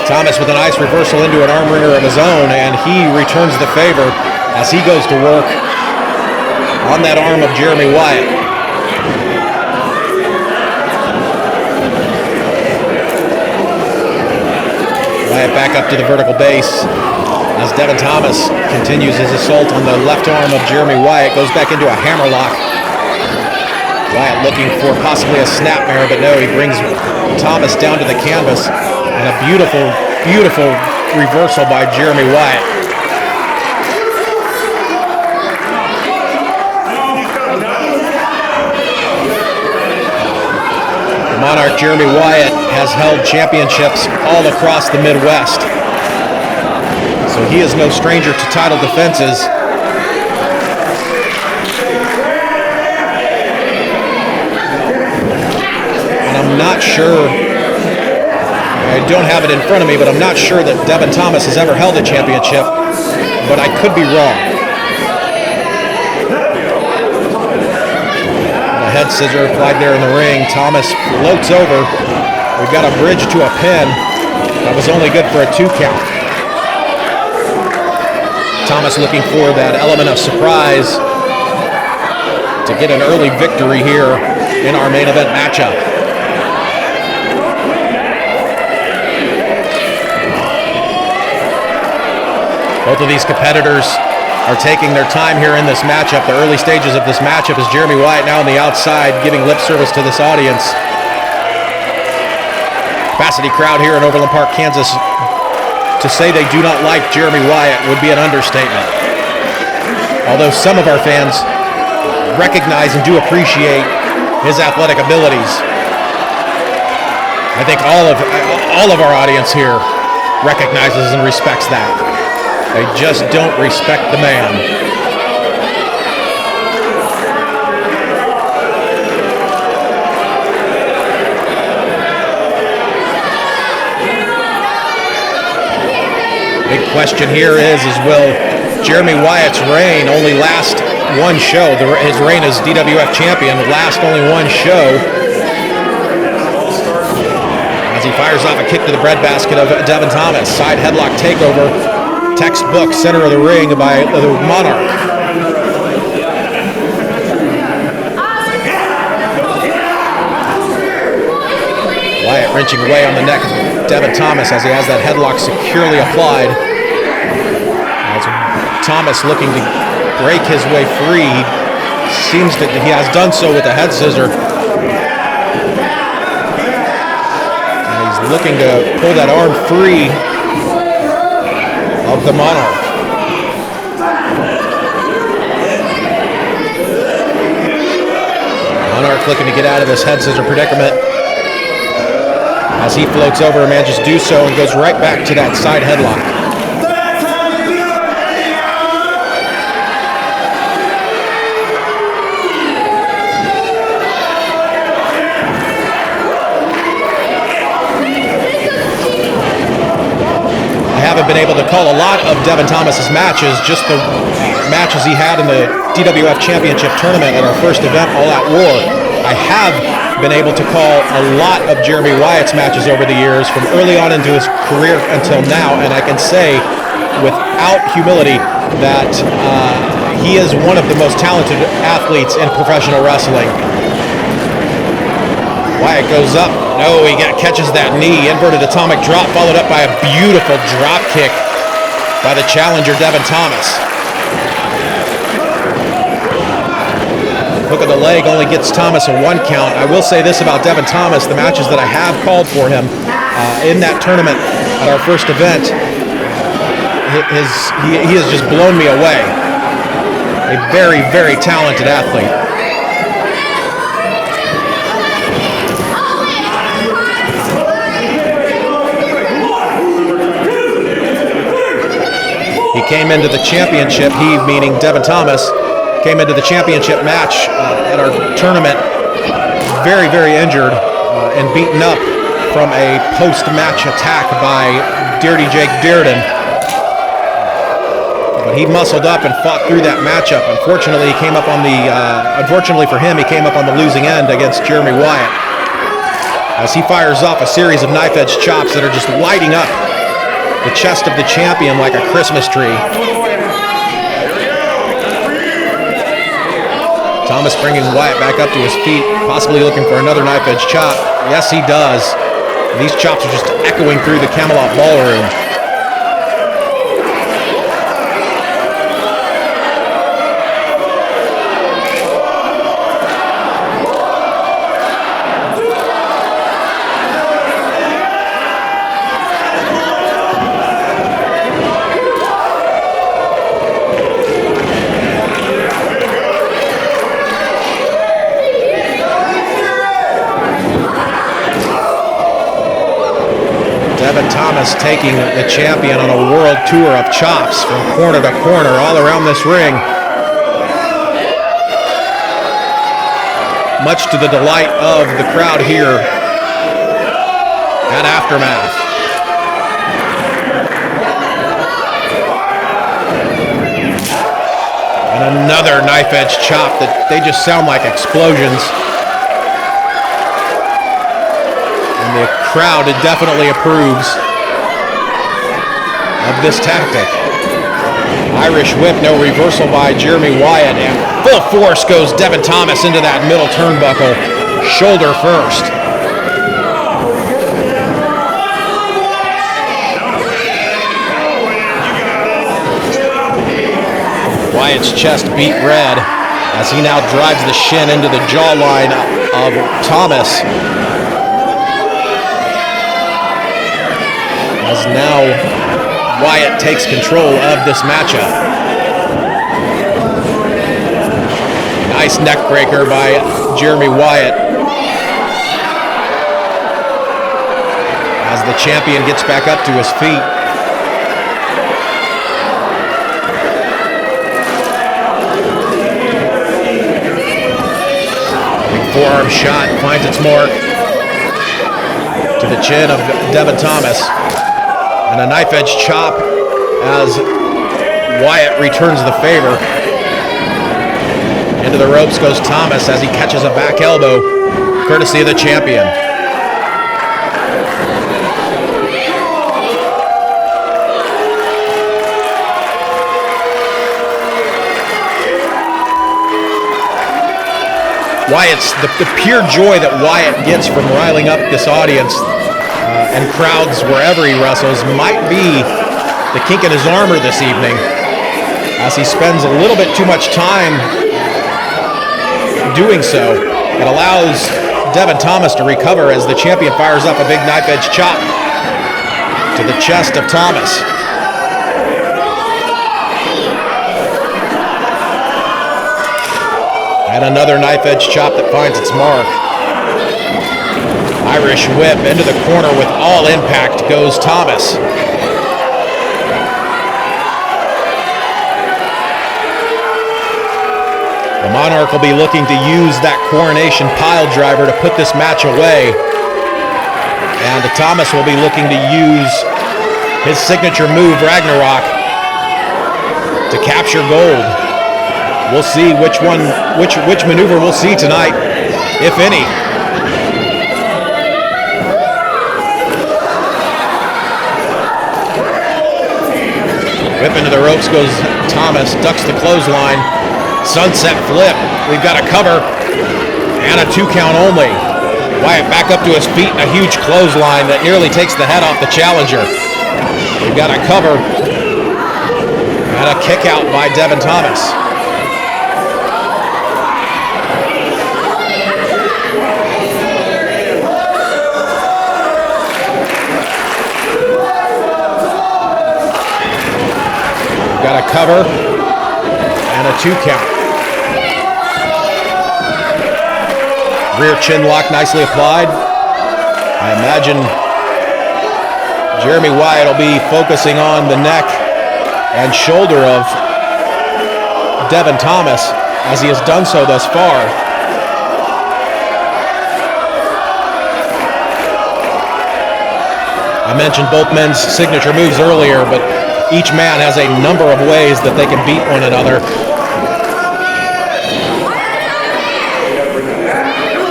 Thomas with a nice reversal into an arm wringer of his own, and he returns the favor as he goes to work on that arm of Jeremy Wyatt. Wyatt back up to the vertical base as Devin Thomas continues his assault on the left arm of Jeremy Wyatt, goes back into a hammerlock. Wyatt looking for possibly a snapmare, but no, he brings Thomas down to the canvas, and a beautiful, beautiful reversal by Jeremy Wyatt. Monarch Jeremy Wyatt has held championships all across the Midwest, so he is no stranger to title defenses. And I'm not sure, I don't have it in front of me, but I'm not sure that Devin Thomas has ever held a championship, but I could be wrong. Head scissor applied there in the ring. Thomas floats over. We've got a bridge to a pin. That was only good for a 2 count. Thomas looking for that element of surprise to get an early victory here in our main event matchup. Both of these competitors are taking their time here in this matchup. The early stages of this matchup is Jeremy Wyatt now on the outside giving lip service to this audience. Capacity crowd here in Overland Park, Kansas. To say they do not like Jeremy Wyatt would be an understatement. Although some of our fans recognize and do appreciate his athletic abilities, I think all of our audience here recognizes and respects that. They just don't respect the man. Question here is will Jeremy Wyatt's reign only last one show? His reign as DWF Champion last only one show. As he fires off a kick to the breadbasket of Devin Thomas. Side headlock takeover. Textbook center of the ring by the Monarch. Wyatt wrenching away on the neck of Devin Thomas as he has that headlock securely applied. As Thomas looking to break his way free. Seems that he has done so with the head scissor. And he's looking to pull that arm free of the Monarch. Monarch looking to get out of this head scissor predicament. As he floats over, manages to do so and goes right back to that side headlock. I haven't been able to call a lot of Devin Thomas's matches, just the matches he had in the DWF Championship tournament at our first event, All Out War. I have been able to call a lot of Jeremy Wyatt's matches over the years, from early on into his career until now, and I can say without humility that he is one of the most talented athletes in professional wrestling. Wyatt goes up. No, he catches that knee. Inverted atomic drop, followed up by a beautiful drop kick by the challenger, Devin Thomas. Look at the leg, only gets Thomas a 1 count. I will say this about Devin Thomas, the matches that I have called for him in that tournament at our first event, he has just blown me away. A very, very talented athlete. He came into the championship, he meaning Devin Thomas, came into the championship match at our tournament very, very injured and beaten up from a post-match attack by DirDEY Dirden. But he muscled up and fought through that matchup. Unfortunately, he came up on the unfortunately for him, he came up on the losing end against Jeremy Wyatt as he fires off a series of knife-edge chops that are just lighting up the chest of the champion like a Christmas tree. Thomas bringing Wyatt back up to his feet, possibly looking for another knife-edge chop. Yes, he does. These chops are just echoing through the Camelot Ballroom. Devin Thomas taking the champion on a world tour of chops from corner to corner all around this ring. Much to the delight of the crowd here at Aftermath. And another knife-edge chop that they just sound like explosions. The crowd definitely approves of this tactic. Irish whip, no reversal by Jeremy Wyatt, and full force goes Devin Thomas into that middle turnbuckle, shoulder first. Wyatt's chest beat red as he now drives the shin into the jawline of Thomas. As now Wyatt takes control of this matchup. Nice neck breaker by Jeremy Wyatt. As the champion gets back up to his feet. Big forearm shot finds its mark to the chin of Devin Thomas. And a knife-edge chop as Wyatt returns the favor. Into the ropes goes Thomas as he catches a back elbow, courtesy of the champion. Wyatt's, the pure joy that Wyatt gets from riling up this audience and crowds wherever he wrestles might be the kink in his armor this evening, as he spends a little bit too much time doing so. It allows Devin Thomas to recover as the champion fires up a big knife edge chop to the chest of Thomas. And another knife edge chop that finds its mark. Irish whip into the corner with all impact goes Thomas. The Monarch will be looking to use that coronation pile driver to put this match away. And Thomas will be looking to use his signature move, Ragnarok, to capture gold. We'll see which maneuver we'll see tonight, if any. Whip into the ropes goes Thomas, ducks the clothesline. Sunset flip, we've got a cover, and a 2 count only. Wyatt back up to his feet, and a huge clothesline that nearly takes the head off the challenger. We've got a cover, and a kick out by Devin Thomas. Got a cover and a 2 count. Rear chin lock nicely applied. I imagine Jeremy Wyatt will be focusing on the neck and shoulder of Devin Thomas, as he has done so thus far. I mentioned both men's signature moves earlier, but each man has a number of ways that they can beat one another.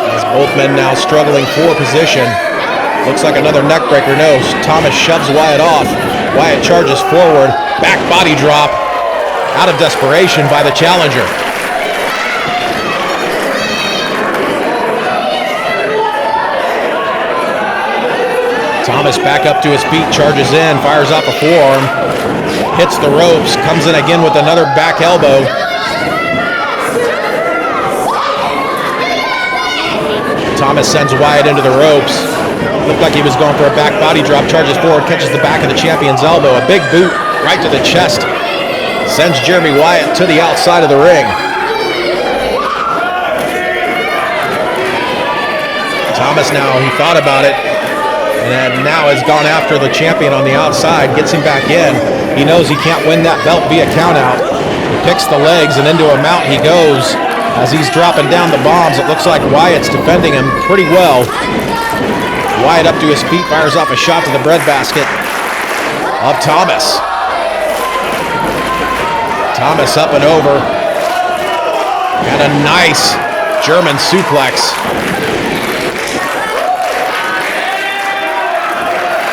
As both men now struggling for position. Looks like another neck breaker. No, Thomas shoves Wyatt off. Wyatt charges forward. Back body drop. Out of desperation by the challenger. Thomas back up to his feet, charges in, fires off a forearm, hits the ropes, comes in again with another back elbow. Thomas sends Wyatt into the ropes. Looked like he was going for a back body drop, charges forward, catches the back of the champion's elbow. A big boot right to the chest. Sends Jeremy Wyatt to the outside of the ring. Thomas now, he thought about it, and now has gone after the champion on the outside, gets him back in. He knows he can't win that belt via countout. He picks the legs, and into a mount he goes. As he's dropping down the bombs, it looks like Wyatt's defending him pretty well. Wyatt up to his feet, fires off a shot to the breadbasket of Thomas. Thomas up and over. And a nice German suplex.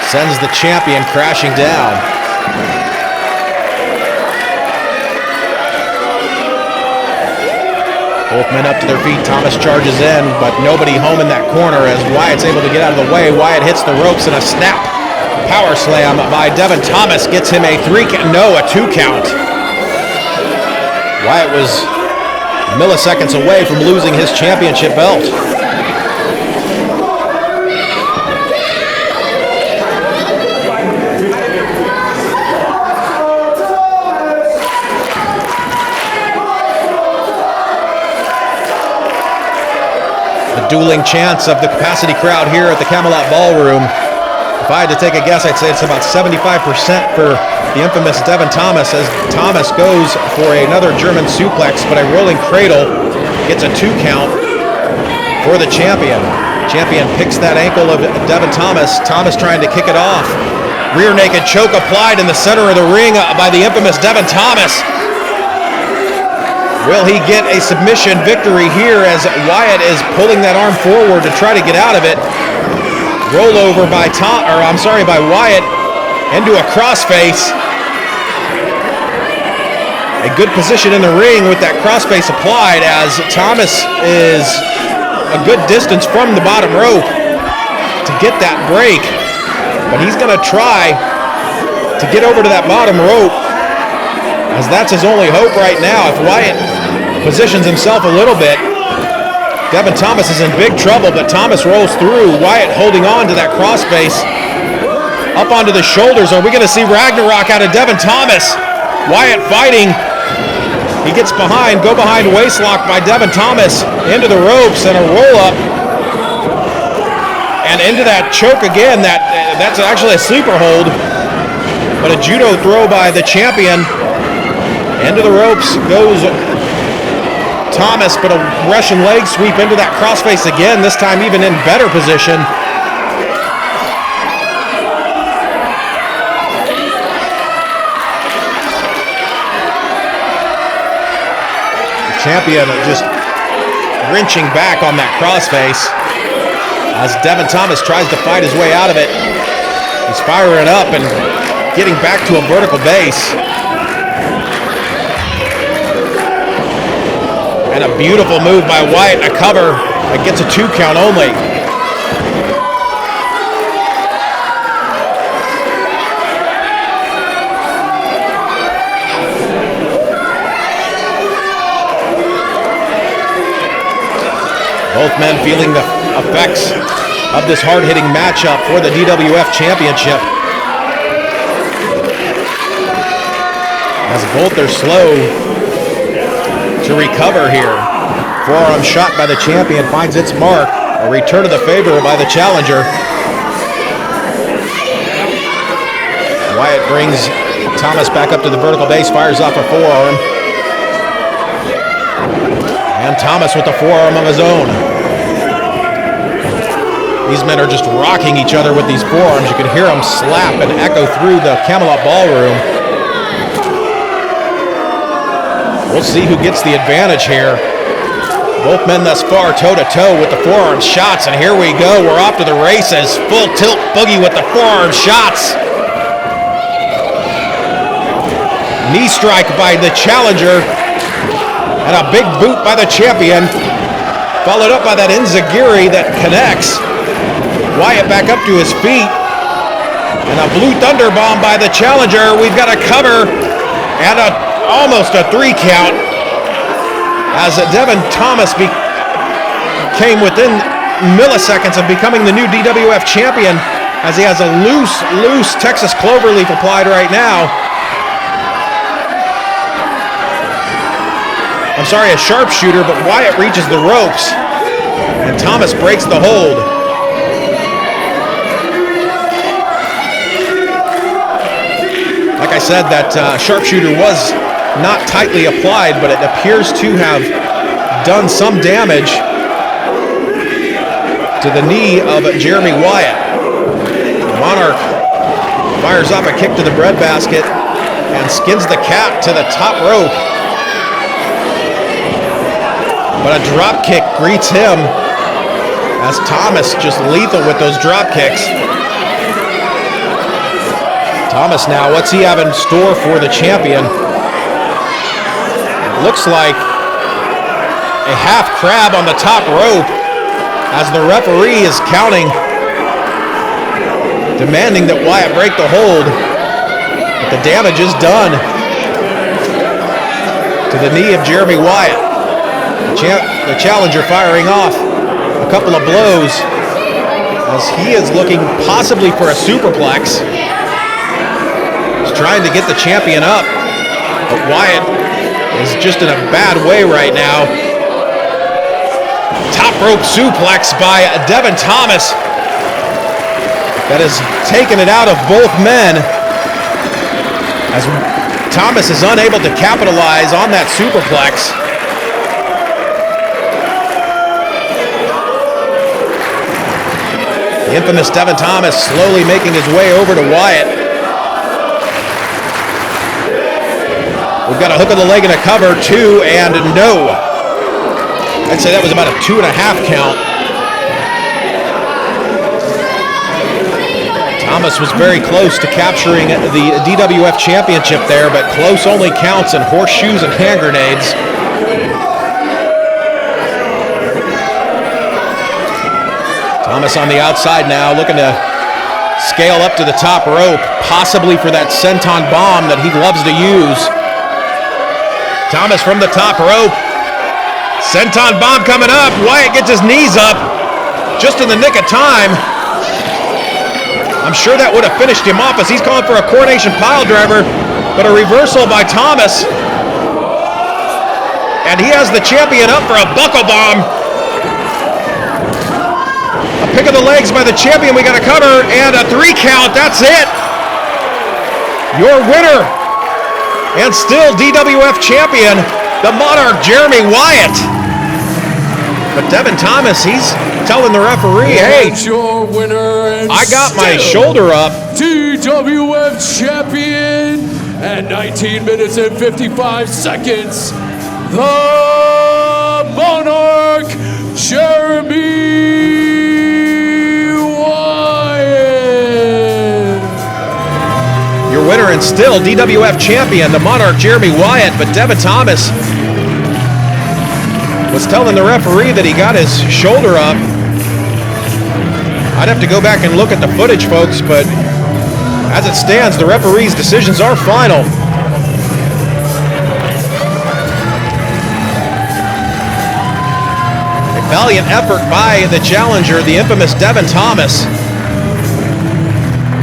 Sends the champion crashing down. Both men up to their feet. Thomas charges in, but nobody home in that corner as Wyatt's able to get out of the way. Wyatt hits the ropes and a snap power slam by Devin Thomas gets him a 2 count. Wyatt was milliseconds away from losing his championship belt. Dueling chants of the capacity crowd here at the Camelot Ballroom. If I had to take a guess, I'd say it's about 75% for the infamous Devin Thomas, as Thomas goes for another German suplex, but a rolling cradle gets a 2 count for the champion. Champion picks that ankle of Devin Thomas. Thomas trying to kick it off. Rear naked choke applied in the center of the ring by the infamous Devin Thomas. Will he get a submission victory here as Wyatt is pulling that arm forward to try to get out of it? Rollover by Wyatt into a crossface. A good position in the ring with that crossface applied as Thomas is a good distance from the bottom rope to get that break. But he's going to try to get over to that bottom rope as that's his only hope right now. If Wyatt positions himself a little bit, Devin Thomas is in big trouble, but Thomas rolls through. Wyatt holding on to that crossface. Up onto the shoulders. Are we going to see Ragnarok out of Devin Thomas? Wyatt fighting. He gets behind, go behind waistlock by Devin Thomas into the ropes and a roll up. And into that choke again. That's actually a sleeper hold. But a judo throw by the champion. Into the ropes goes Thomas, but a Russian leg sweep into that crossface again, this time even in better position. Champion just wrenching back on that crossface as Devin Thomas tries to fight his way out of it. He's firing up and getting back to a vertical base. And a beautiful move by Wyatt, a cover that gets a 2 count only. Both men feeling the effects of this hard-hitting matchup for the DWF Championship. As both are slow to recover here. Forearm shot by the champion finds its mark. A return of the favor by the challenger. Wyatt brings Thomas back up to the vertical base, fires off a forearm. And Thomas with the forearm of his own. These men are just rocking each other with these forearms. You can hear them slap and echo through the Camelot Ballroom. We'll see who gets the advantage here. Both men thus far toe-to-toe with the forearm shots, and here we go. We're off to the races. Full tilt boogie with the forearm shots. Knee strike by the challenger. And a big boot by the champion, followed up by that enziguri that connects. Wyatt back up to his feet. And a blue thunder bomb by the challenger. We've got a cover and almost a 3 count as Devin Thomas came within milliseconds of becoming the new DWF champion as he has a loose Texas cloverleaf applied right now. I'm sorry, a sharpshooter, but Wyatt reaches the ropes, and Thomas breaks the hold. Like I said, that sharpshooter was not tightly applied, but it appears to have done some damage to the knee of Jeremy Wyatt. Monarch fires up a kick to the breadbasket and skins the cat to the top rope. But a drop kick greets him as Thomas just lethal with those drop kicks. Thomas now, what's he have in store for the champion? It looks like a half crab on the top rope as the referee is counting, demanding that Wyatt break the hold. But the damage is done to the knee of Jeremy Wyatt. The challenger firing off a couple of blows as he is looking possibly for a superplex. He's trying to get the champion up, but Wyatt is just in a bad way right now. Top rope suplex by Devin Thomas that has taken it out of both men as Thomas is unable to capitalize on that superplex. The infamous Devin Thomas slowly making his way over to Wyatt. We've got a hook of the leg and a cover, 2 and no. I'd say that was about a 2.5 count. Thomas was very close to capturing the DWF Championship there, but close only counts in horseshoes and hand grenades. Thomas on the outside now, looking to scale up to the top rope, possibly for that senton bomb that he loves to use. Thomas from the top rope. Senton bomb coming up. Wyatt gets his knees up just in the nick of time. I'm sure that would have finished him off as he's calling for a coronation pile driver, but a reversal by Thomas. And he has the champion up for a buckle bomb. A pick of the legs by the champion. We got a cover and a 3 count. That's it. Your winner and still DWF champion, the Monarch, Jeremy Wyatt. But Devin Thomas, he's telling the referee, hey, your winner and I got my shoulder up. DWF champion and 19 minutes and 55 seconds, the Monarch, Jeremy Wyatt. Your winner and still DWF champion, the Monarch, Jeremy Wyatt. But Devin Thomas was telling the referee that he got his shoulder up. I'd have to go back and look at the footage, folks, but as it stands, the referee's decisions are final. A valiant effort by the challenger, the infamous Devin Thomas.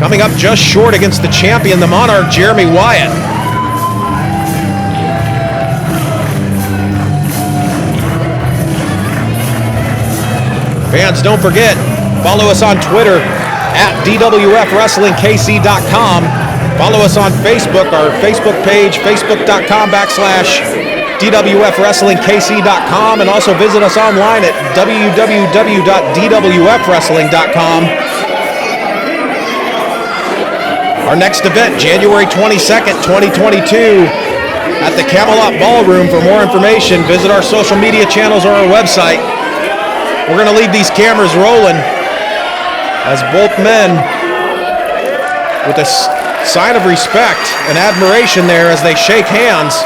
Coming up just short against the champion, the Monarch, Jeremy Wyatt. Fans, don't forget, follow us on Twitter at DWFWrestlingKC.com. Follow us on Facebook, our Facebook page, facebook.com/DWFWrestlingKC.com, and also visit us online at www.DWFWrestling.com. Our next event, January 22nd, 2022, at the Camelot Ballroom. For more information, visit our social media channels or our website. We're going to leave these cameras rolling as both men, with a sign of respect and admiration there as they shake hands.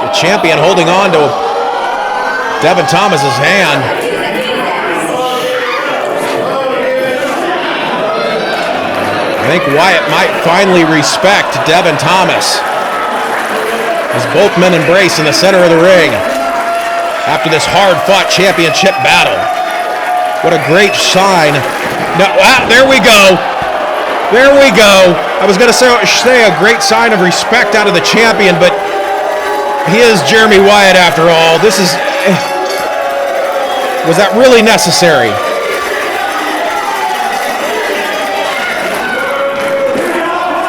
The champion holding on to Devin Thomas's hand. I think Wyatt might finally respect Devin Thomas as both men embrace in the center of the ring after this hard-fought championship battle. What a great sign. No, there we go. There we go. I was going to say a great sign of respect out of the champion, but he is Jeremy Wyatt after all. This is... Was that really necessary?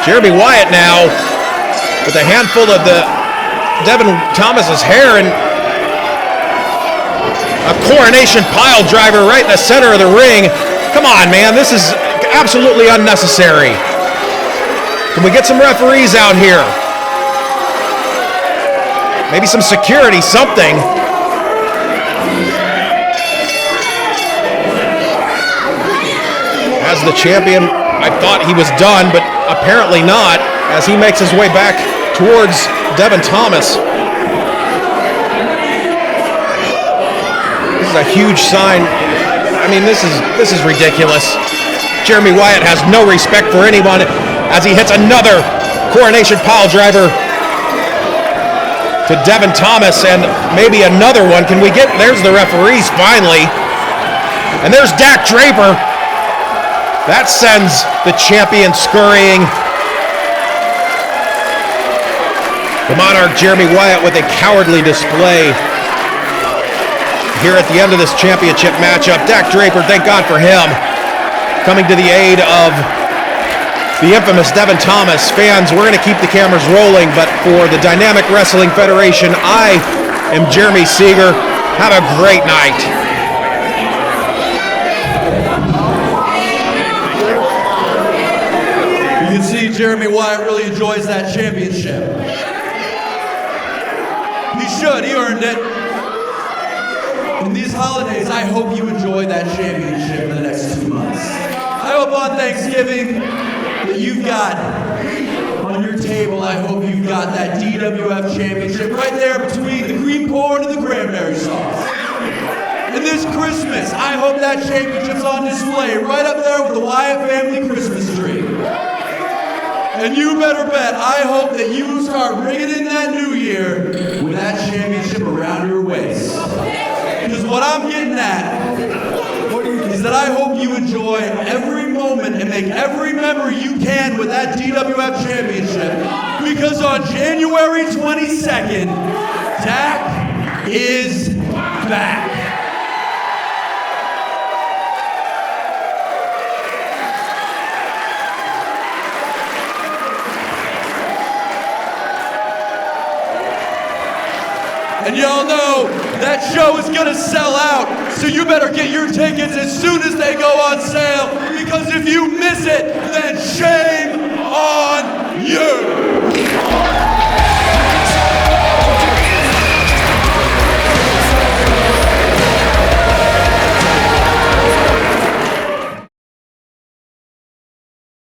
Jeremy Wyatt now with a handful of the Devin Thomas's hair and a coronation pile driver right in the center of the ring. Come on, man, this is absolutely unnecessary. Can we get some referees out here? Maybe some security, something. As the champion, I thought he was done, but apparently not, as he makes his way back towards Devin Thomas. This is a huge sign. I mean, this is ridiculous. Jeremy Wyatt has no respect for anyone as he hits another coronation pile driver to Devin Thomas, and maybe another one. Can we get, there's the referees finally. And there's Dak Draper. That sends the champion scurrying. The Monarch, Jeremy Wyatt, with a cowardly display here at the end of this championship matchup. Dak Draper, thank God for him, coming to the aid of the infamous Devin Thomas. Fans, we're going to keep the cameras rolling, but for the Dynamic Wrestling Federation, I am Jeremy Seeger. Have a great night. Jeremy Wyatt really enjoys that championship. He should, he earned it. In these holidays, I hope you enjoy that championship for the next 2 months. I hope on Thanksgiving that you've got on your table, I hope you've got that DWF Championship right there between the cream corn and the cranberry sauce. And this Christmas, I hope that championship's on display right up there with the Wyatt family Christmas tree. And you better bet, I hope that you start ringing in that new year with that championship around your waist. Because what I'm getting at is that I hope you enjoy every moment and make every memory you can with that DWF Championship. Because on January 22nd, Dak is back. And y'all know that show is gonna sell out, so you better get your tickets as soon as they go on sale, because if you miss it,